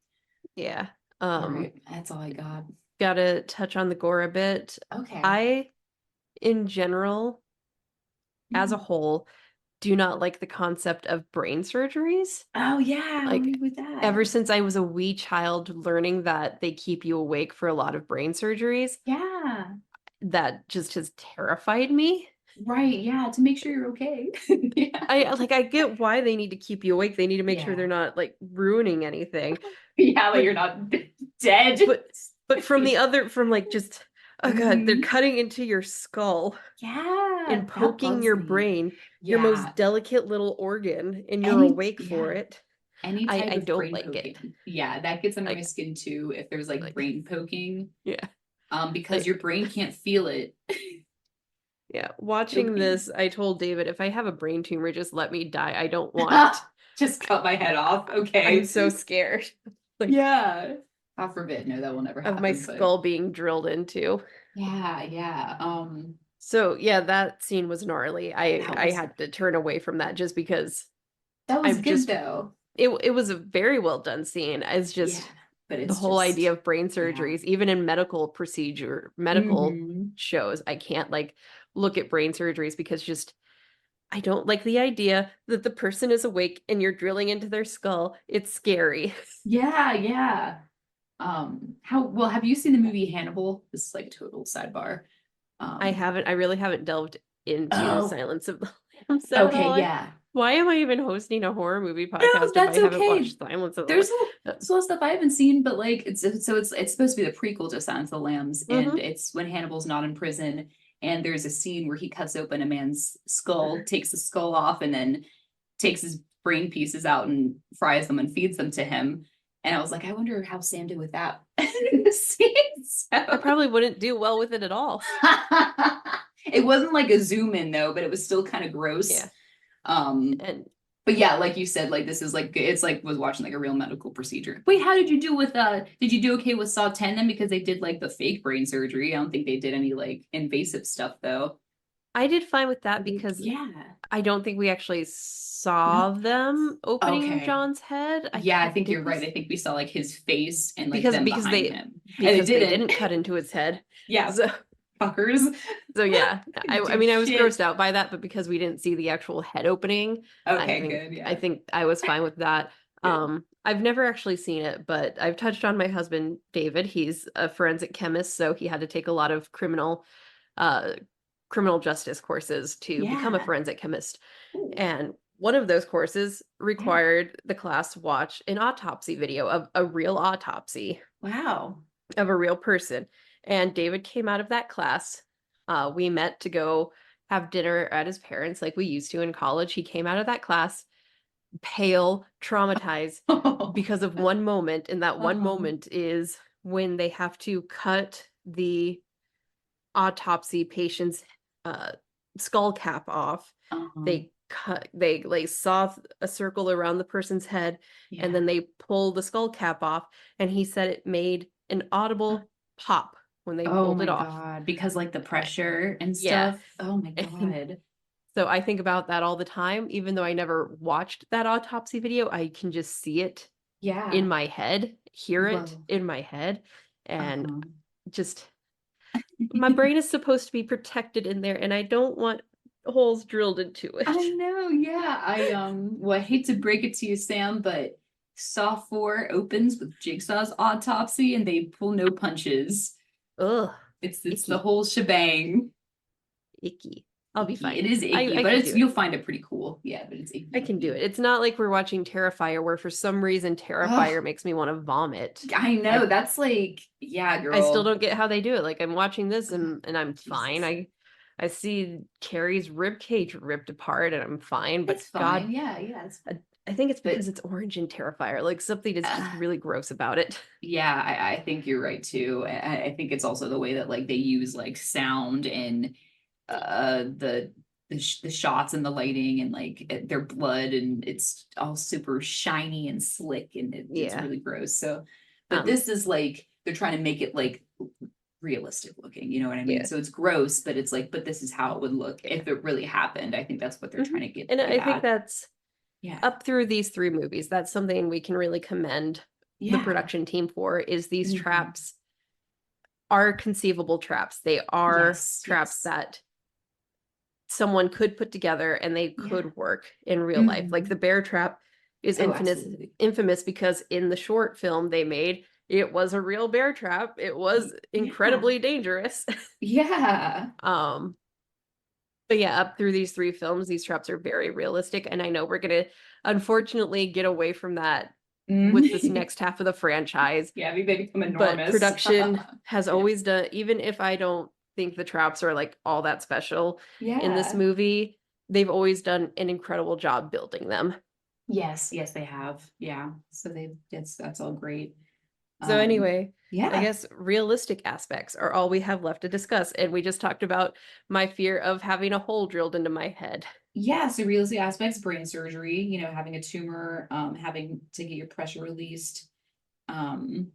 Yeah. All right, that's all I got. Gotta touch on the gore a bit. Okay. I, in general, as a whole, do not like the concept of brain surgeries. Oh yeah, I Like, agree with that. ever since I was a wee child, learning that they keep you awake for a lot of brain surgeries, Yeah. that just has terrified me. Right, yeah, to make sure you're okay. Yeah. I get why they need to keep you awake. They need to make sure they're Yeah. not like ruining anything. Yeah, like But you're not dead. but from like just, oh god, they're Mhm. cutting into your skull Yeah, and that poking bugs your me. brain, your Yeah. most delicate little organ, and you're awake for Yeah. it. Any type I of don't brain like it. poking. Yeah, that gets under my Like skin too if there's like like brain poking. yeah. Because Like your brain can't feel it. yeah, No watching pain. this, I told David, if I have a brain tumor, just let me die. I don't want Just cut my head off. I'm Okay. so scared. Like Yeah. God forbid. No, that will never of my happen. But skull being drilled into. yeah, yeah. So yeah, that scene was gnarly. That I was had to turn away from that just because that was I'm good just though. it was a very well done scene. It's Yeah. just But the it's whole idea just of brain yeah. surgeries, even in medical Mm-hmm. shows, I can't like look at brain surgeries because just I don't like the idea that the person is awake and you're drilling into their skull. It's scary. Yeah, yeah. How well have you seen the movie Hannibal? This is like a total sidebar. Um, I really haven't delved into oh, Silence of the Lambs at okay, all. yeah. Why am I even hosting a horror movie No, podcast if I that's haven't okay. watched Silence of the There's Lambs? a lot of stuff I haven't seen, but like it's supposed to be the prequel to Silence of the Lambs, and Mm-hmm. it's when Hannibal's not in prison, and there's a scene where he cuts open a man's skull, takes the skull off, and then takes his brain pieces out and fries them and feeds them to him. And I was like, I wonder how Sam did with that scene. I So probably wouldn't do well with it at all. it wasn't like a zoom in though, but it was still kind of gross. Yeah. Um, And but yeah, like you said, like this is like it's like was watching like a real medical procedure. Wait, how did you do with did you do okay with Saw 10 then? Because they did like the fake brain surgery. I don't think they did any like invasive stuff though. I did fine with that because Yeah. I don't think we actually No. saw them opening Okay. John's head. Yeah, I think Did you're we right. I think we saw like his face and like them because behind they him. And it didn't. didn't cut into his head. Yeah, So fuckers. so yeah, I Do mean I was shit. grossed out by that, but because we didn't see the actual head opening, Okay, good. I Yeah. think I was fine with that. Good. I've never actually seen it, but I've touched on my husband David. He's a forensic chemist, so he had to take a lot of uh criminal justice courses to become a Yeah. forensic chemist. Ooh, And one of those courses yeah. required the class watch an autopsy video of a real autopsy Wow. of a real person. And David came out of that class. We met to go have dinner at his parents like we used to in college. He came out of that class pale, traumatized because of one moment. And that one Uh-huh. moment is when they have to cut the autopsy patient's uh, skull cap off. Uh-huh. They saw a circle around the person's head and Yeah. then they pull the skull cap off, and he said it made an audible pop when they Oh pulled it my off. God. Because like the pressure and Yeah. stuff. Oh my And God. so I think about that all the time. Even though I never watched that autopsy video, I can just see it in Yeah. my head, hear it Whoa. in my head, and Uh-huh. just my brain is supposed to be protected in there, and I don't want holes drilled into I it. know, yeah. I hate to break it to you, Sam, but Saw 4 opens with Jigsaw's autopsy and they pull no punches. Ugh, It's the icky, whole shebang. icky. I'll be Icky. fine. It is icky, I but can it's do it. you'll find it pretty cool. Yeah, but it's I icky, can do it. icky. It's not like we're watching Terrifier, where for some reason Terrifier Oh, makes me want to vomit. I know. I That's like, yeah, I still girl. don't get how they do it. Like I'm watching this and I'm fine. Jesus. I see Carrie's rib cage ripped apart and I'm fine. But It's God, fine. Yeah, yeah. It's fine. I think it's But because it's orange and Terrifier. Like something is just uh, really gross about it. yeah, I think you're right too. I think it's also the way that like they use like sound and the the shots and the lighting and like their blood and it's all super shiny and slick and it's Yeah. really gross. So, but Um. this is like they're trying to make it like realistic looking, you know what I mean? Yeah. So it's gross, but it's like, but this is how it would look Yeah. if it really happened. I think that's what they're Hmm. trying to And get I think at. that's Yeah. up through these three movies. That's something we can really commend the Yeah. production team for. Is these Mhm. traps are conceivable traps. They are Yes. traps Yes. that someone could put together and they could work in real life. Like the bear trap is infamous because in the short film they made, it was a real bear trap. It was incredibly dangerous. Yeah. But yeah, up through these 3 films, these traps are very realistic. And I know we're going to unfortunately get away from that with this next half of the franchise. Yeah, they become enormous. But production has always done, even if I don't think the traps are like all that special in this movie, they've always done an incredible job building them. Yes, they have. Yeah. So that's all great. So anyway, yeah, I guess realistic aspects are all we have left to discuss. And we just talked about my fear of having a hole drilled into my head. Yeah, so realistic aspects, brain surgery, you know, having a tumor, having to get your pressure released. Another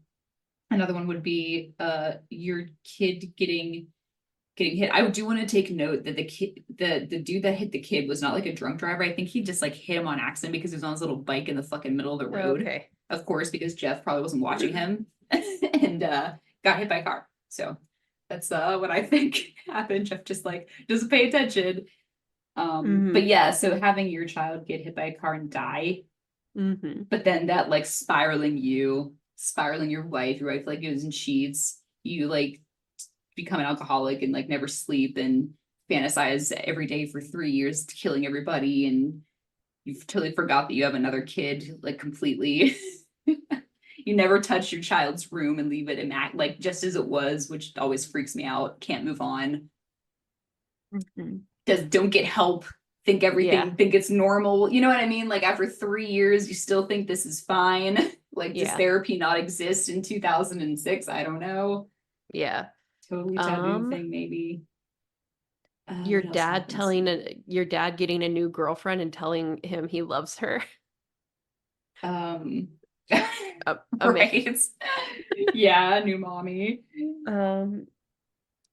one would be your kid getting hit. I do want to take note that the dude that hit the kid was not like a drunk driver. I think he just like hit him on accident because he was on his little bike in the fucking middle of the road. Okay. Of course, because Jeff probably wasn't watching him and got hit by a car. So that's what I think happened. Jeff just like doesn't pay attention. But yeah, so having your child get hit by a car and die, but then that like spiraling your wife like goes and cheats, you like become an alcoholic and like never sleep and fantasize every day for 3 years killing everybody, and you've totally forgot that you have another kid, like completely. You never touch your child's room and leave it like just as it was, which always freaks me out. Can't move on. Don't get help. Think it's normal. You know what I mean? Like after 3 years, you still think this is fine. Like does therapy not exist in 2006? I don't know. Yeah. Totally taboo thing, maybe. Your dad getting a new girlfriend and telling him he loves her. Right. Yeah, new mommy.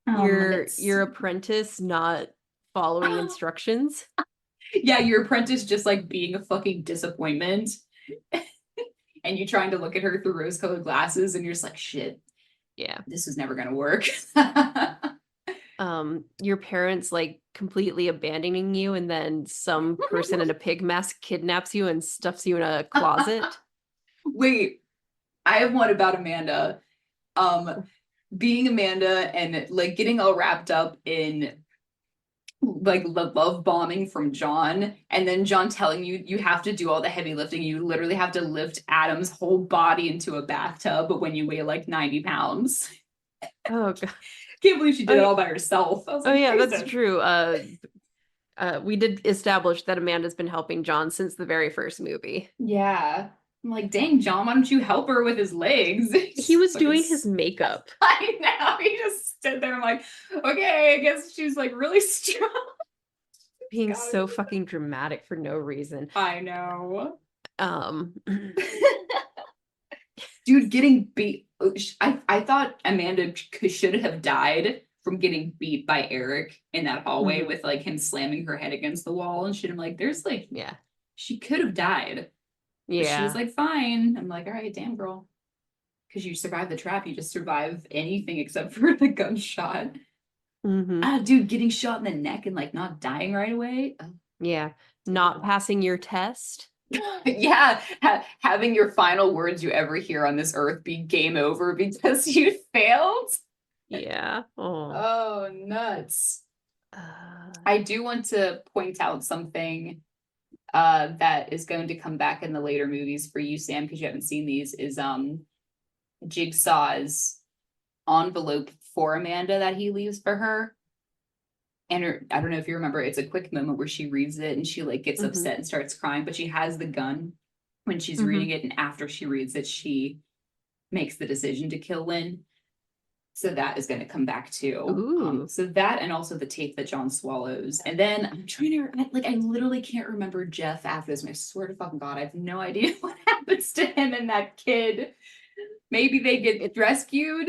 Your apprentice not following instructions. Yeah, your apprentice just like being a fucking disappointment. And you trying to look at her through rose-colored glasses and you're just like, shit. Yeah. This is never gonna work. Your parents like completely abandoning you, and then some person in a pig mask kidnaps you and stuffs you in a closet. Wait, I have one about Amanda. Being Amanda and like getting all wrapped up in like the love bombing from John, and then John telling you have to do all the heavy lifting. You literally have to lift Adam's whole body into a bathtub when you weigh like 90 pounds. Oh god. Can't believe she did it all by herself. I was like, yeah, that's true. We did establish that Amanda's been helping John since the very first movie. Yeah. I'm like, dang, John, why don't you help her with his legs? He was doing his makeup. I know. He just stood there. I'm like, okay, I guess she's like really strong. Being so fucking dramatic for no reason. I know. Dude, getting beat. I thought Amanda should have died from getting beat by Eric in that hallway with like him slamming her head against the wall and shit. I'm like, there's like, she could have died. Yeah. But she was like, fine. I'm like, all right, damn girl. Because you survived the trap. You just survive anything except for the gunshot. Dude, getting shot in the neck and like not dying right away. Yeah. Not passing your test. Yeah. Having your final words you ever hear on this earth be game over because you failed. Yeah. Oh, nuts. I do want to point out something that is going to come back in the later movies for you, Sam, because you haven't seen these, is Jigsaw's envelope for Amanda that he leaves for her. And I don't know if you remember, it's a quick moment where she reads it and she like gets upset and starts crying, but she has the gun when she's reading it, and after she reads it, she makes the decision to kill Lynn. So that is going to come back too. So that, and also the tape that John swallows. And then I'm trying to, I literally can't remember Jeff after this. And I swear to fucking God, I have no idea what happens to him and that kid. Maybe they get rescued.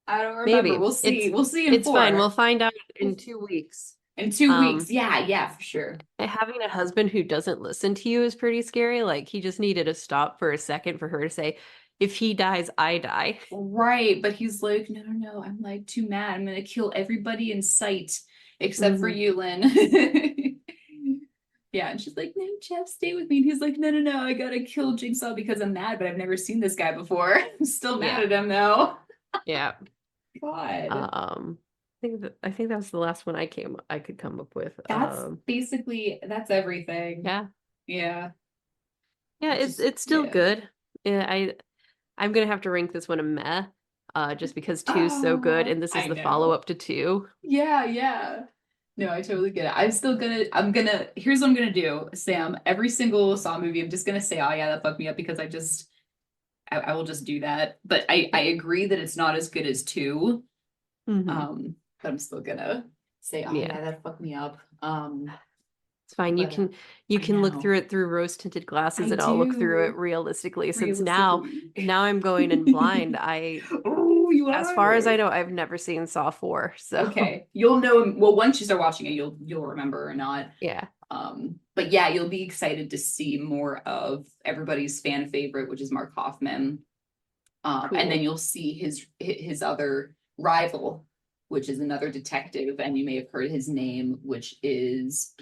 I don't remember. Maybe. We'll see. We'll see in 4. It's fine. We'll find out in 2 weeks. In 2 weeks. Yeah, for sure. Having a husband who doesn't listen to you is pretty scary. Like, he just needed to stop for a second for her to say, if he dies, I die. Right. But he's like, no. I'm like too mad. I'm going to kill everybody in sight except for you, Lynn. Yeah, and she's like, no, Jeff, stay with me. And he's like, no, I gotta kill Jigsaw because I'm mad, but I've never seen this guy before. I'm still mad at him though. Yeah. God. I think that was the last one I could come up with. That's basically everything. Yeah. Yeah. Yeah, it's still good. Yeah, I'm gonna have to rank this one a meh. Just because 2's so good, and this is the follow-up to 2. Yeah. No, I totally get it. Here's what I'm gonna do, Sam. Every single Saw movie, I'm just gonna say, oh yeah, that fucked me up because I will just do that. But I agree that it's not as good as 2. But I'm still gonna say, oh yeah, that fucked me up. It's fine. You can look through it through rose-tinted glasses, and I'll look through it realistically. Since now I'm going in blind. As far as I know, I've never seen Saw 4. So okay, you'll know. Well, once you start watching it, you'll remember or not. Yeah. But yeah, you'll be excited to see more of everybody's fan favorite, which is Mark Hoffman. Cool. And then you'll see his other rival, which is another detective, and you may have heard his name, which is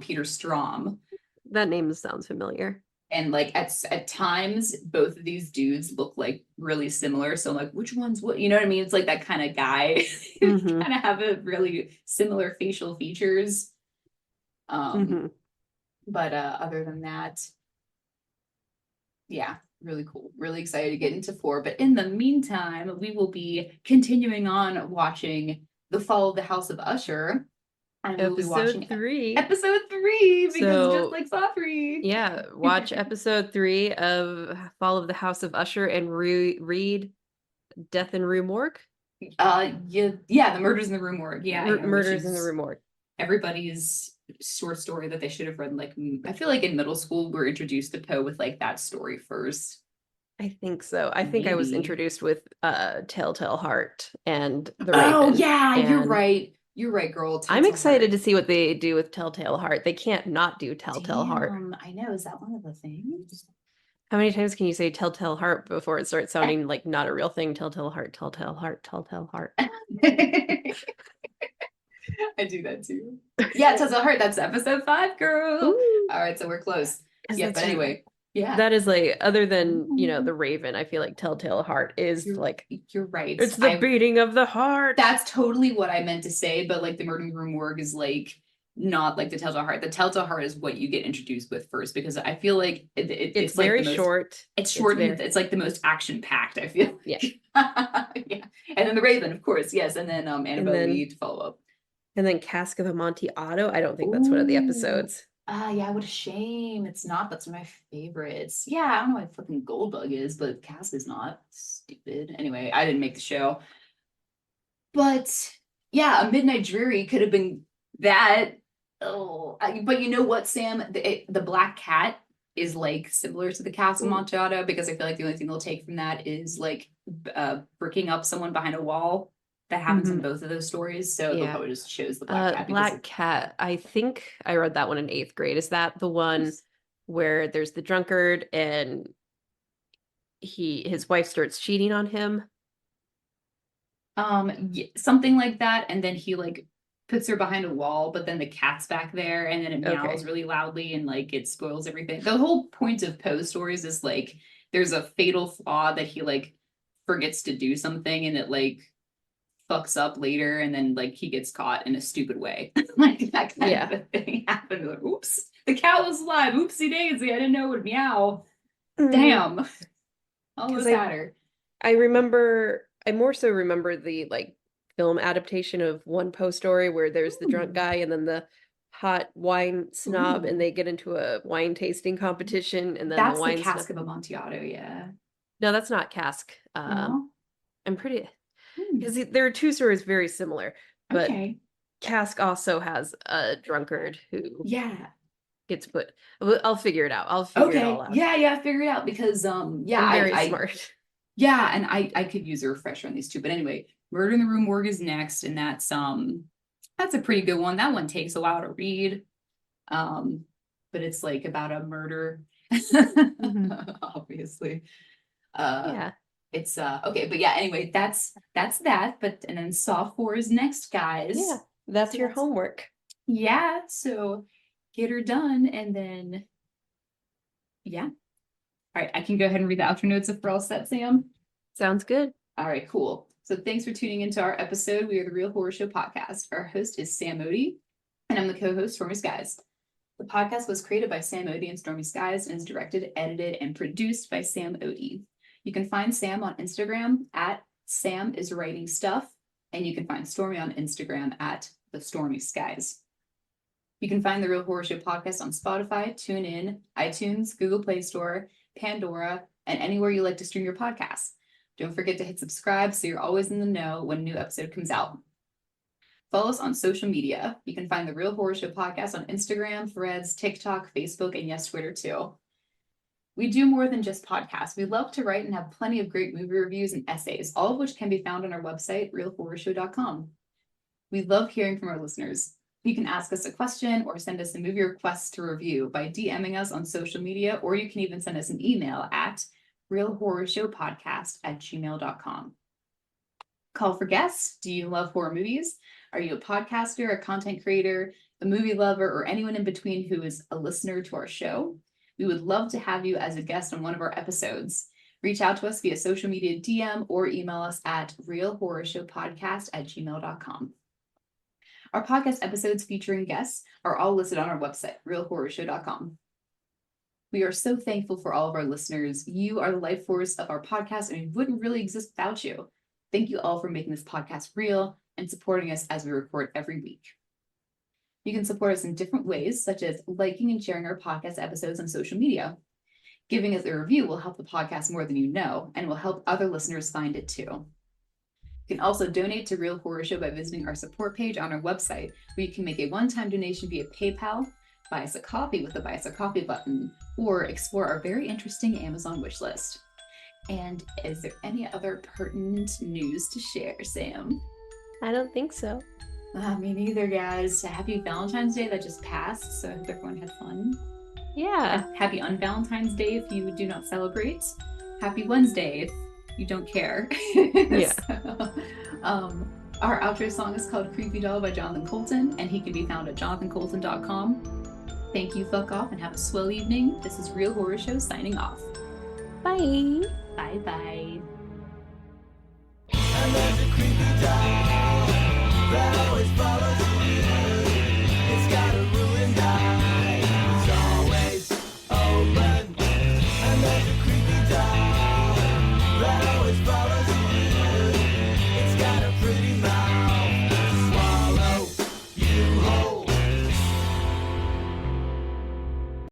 Peter Strom. That name sounds familiar. And like at times, both of these dudes look like really similar. So I'm like, which one's what? You know what I mean? It's like that kind of guy. Kind of have a really similar facial features. But other than that, yeah, really cool. Really excited to get into 4. But in the meantime, we will be continuing on watching The Fall of the House of Usher. And we'll be watching episode 3 because just like Saw 3. Yeah, watch episode 3 of Fall of the House of Usher and read Death in Rue Morgue. The Murders in the Rue Morgue. Yeah, Murders in the Rue Morgue. Everybody's short story that they should have read. Like, I feel like in middle school we're introduced to Poe with like that story first. I think so. I think I was introduced with Telltale Heart and The Raven. Oh yeah, you're right. You're right, girl. I'm excited to see what they do with Telltale Heart. They can't not do Telltale Heart. I know. Is that one of the things? How many times can you say Telltale Heart before it starts sounding like not a real thing? Telltale Heart, Telltale Heart, Telltale Heart. I do that too. Yeah, Telltale Heart. That's episode 5, girl. Ooh. All right, so we're close. Yeah, but anyway. Yeah. That is like, other than, The Raven, I feel like Telltale Heart is you're right. It's the beating of the heart. That's totally what I meant to say, but like the Murder in the Rue Morgue is like not like the Telltale Heart. The Telltale Heart is what you get introduced with first, because I feel like it's like very short. It's short and it's like the most action packed, I feel. Yeah. Yeah. And then the Raven, of course, yes. And then Annabelle Lee to follow up. And then Cask of Amontillado. I don't think that's one of the episodes. Yeah, what a shame. It's not. That's one of my favorites. Yeah, I don't know what fucking Goldbug is, but Cass is not. Stupid. Anyway, I didn't make the show. But yeah, A Midnight Dreary could have been that. But you know what, Sam? The Black Cat is like similar to the Cask of Amontillado, because I feel like the only thing they'll take from that is like bricking up someone behind a wall. That happens in both of those stories, so they'll probably just chose the Black Cat. Black Cat, I think I read that one in 8th grade. Is that the one where there's the drunkard and his wife starts cheating on him? Something like that, and then he like puts her behind a wall, but then the cat's back there, and then it meows really loudly, and like it spoils everything. The whole point of Poe stories is like there's a fatal flaw that he like forgets to do something, and it like fucks up later, and then like he gets caught in a stupid way. Like that kind of thing happened. Like, oops, the cat was alive. Oopsie daisy, I didn't know it would meow. Damn. Almost had her. I more so remember the like film adaptation of one Poe story where there's the drunk guy and then the hot wine snob, and they get into a wine tasting competition, and then that's the wine the Cask of Amontillado. Yeah. No, that's not Cask. I'm pretty. Because there are 2 stories very similar, but Cask also has a drunkard who gets put. I'll figure it out. I'll figure it all out. Yeah, figure it out, because I'm very smart. Yeah, and I could use a refresher on these 2, but anyway, Murder in the Rue Morgue is next, and that's a pretty good one. That one takes a while to read, but it's like about a murder, obviously. It's okay, but yeah, anyway, that's that. But and then Saw 4 is next, guys. Yeah. That's your homework. Yeah, so get her done, and then, yeah. All right, I can go ahead and read the outro notes if we're all set, Sam. Sounds good. All right, cool. So thanks for tuning into our episode. We are the Real Horror Show podcast. Our host is Sam Odie, and I'm the co-host, Stormy Skies. The podcast was created by Sam Odie and Stormy Skies and is directed, edited, and produced by Sam Odie. You can find Sam on Instagram at Sam is Writing Stuff, and you can find Stormy on Instagram at The Stormy Skies. You can find the Real Horror Show podcast on Spotify, TuneIn, iTunes, Google Play Store, Pandora, and anywhere you like to stream your podcasts. Don't forget to hit subscribe so you're always in the know when a new episode comes out. Follow us on social media. You can find the Real Horror Show podcast on Instagram, Threads, TikTok, Facebook, and yes, Twitter too. We do more than just podcasts. We love to write and have plenty of great movie reviews and essays, all of which can be found on our website, realhorrorshow.com. We love hearing from our listeners. You can ask us a question or send us a movie request to review by DMing us on social media, or you can even send us an email at realhorrorshowpodcast@gmail.com. Call for guests. Do you love horror movies? Are you a podcaster, a content creator, a movie lover, or anyone in between who is a listener to our show? We would love to have you as a guest on one of our episodes. Reach out to us via social media DM or email us at realhorrorshowpodcast@gmail.com. Our podcast episodes featuring guests are all listed on our website, realhorrorshow.com. We are so thankful for all of our listeners. You are the life force of our podcast, and we wouldn't really exist without you. Thank you all for making this podcast real and supporting us as we record every week. You can support us in different ways, such as liking and sharing our podcast episodes on social media. Giving us a review will help the podcast more than you know, and will help other listeners find it too. You can also donate to Real Horror Show by visiting our support page on our website, where you can make a one-time donation via PayPal, buy us a coffee with the Buy Us a Coffee button, or explore our very interesting Amazon wish list. And is there any other pertinent news to share, Sam? I don't think so. Me neither, guys. Happy Valentine's Day that just passed, so I hope everyone had fun. Yeah. Happy Un-Valentine's Day if you do not celebrate. Happy Wednesday if you don't care. Yeah. Our outro song is called Creepy Doll by Jonathan Colton, and he can be found at jonathancolton.com. Thank you, fuck off, and have a swell evening. This is Real Horror Show signing off. Bye. Bye-bye. And there's a creepy doll that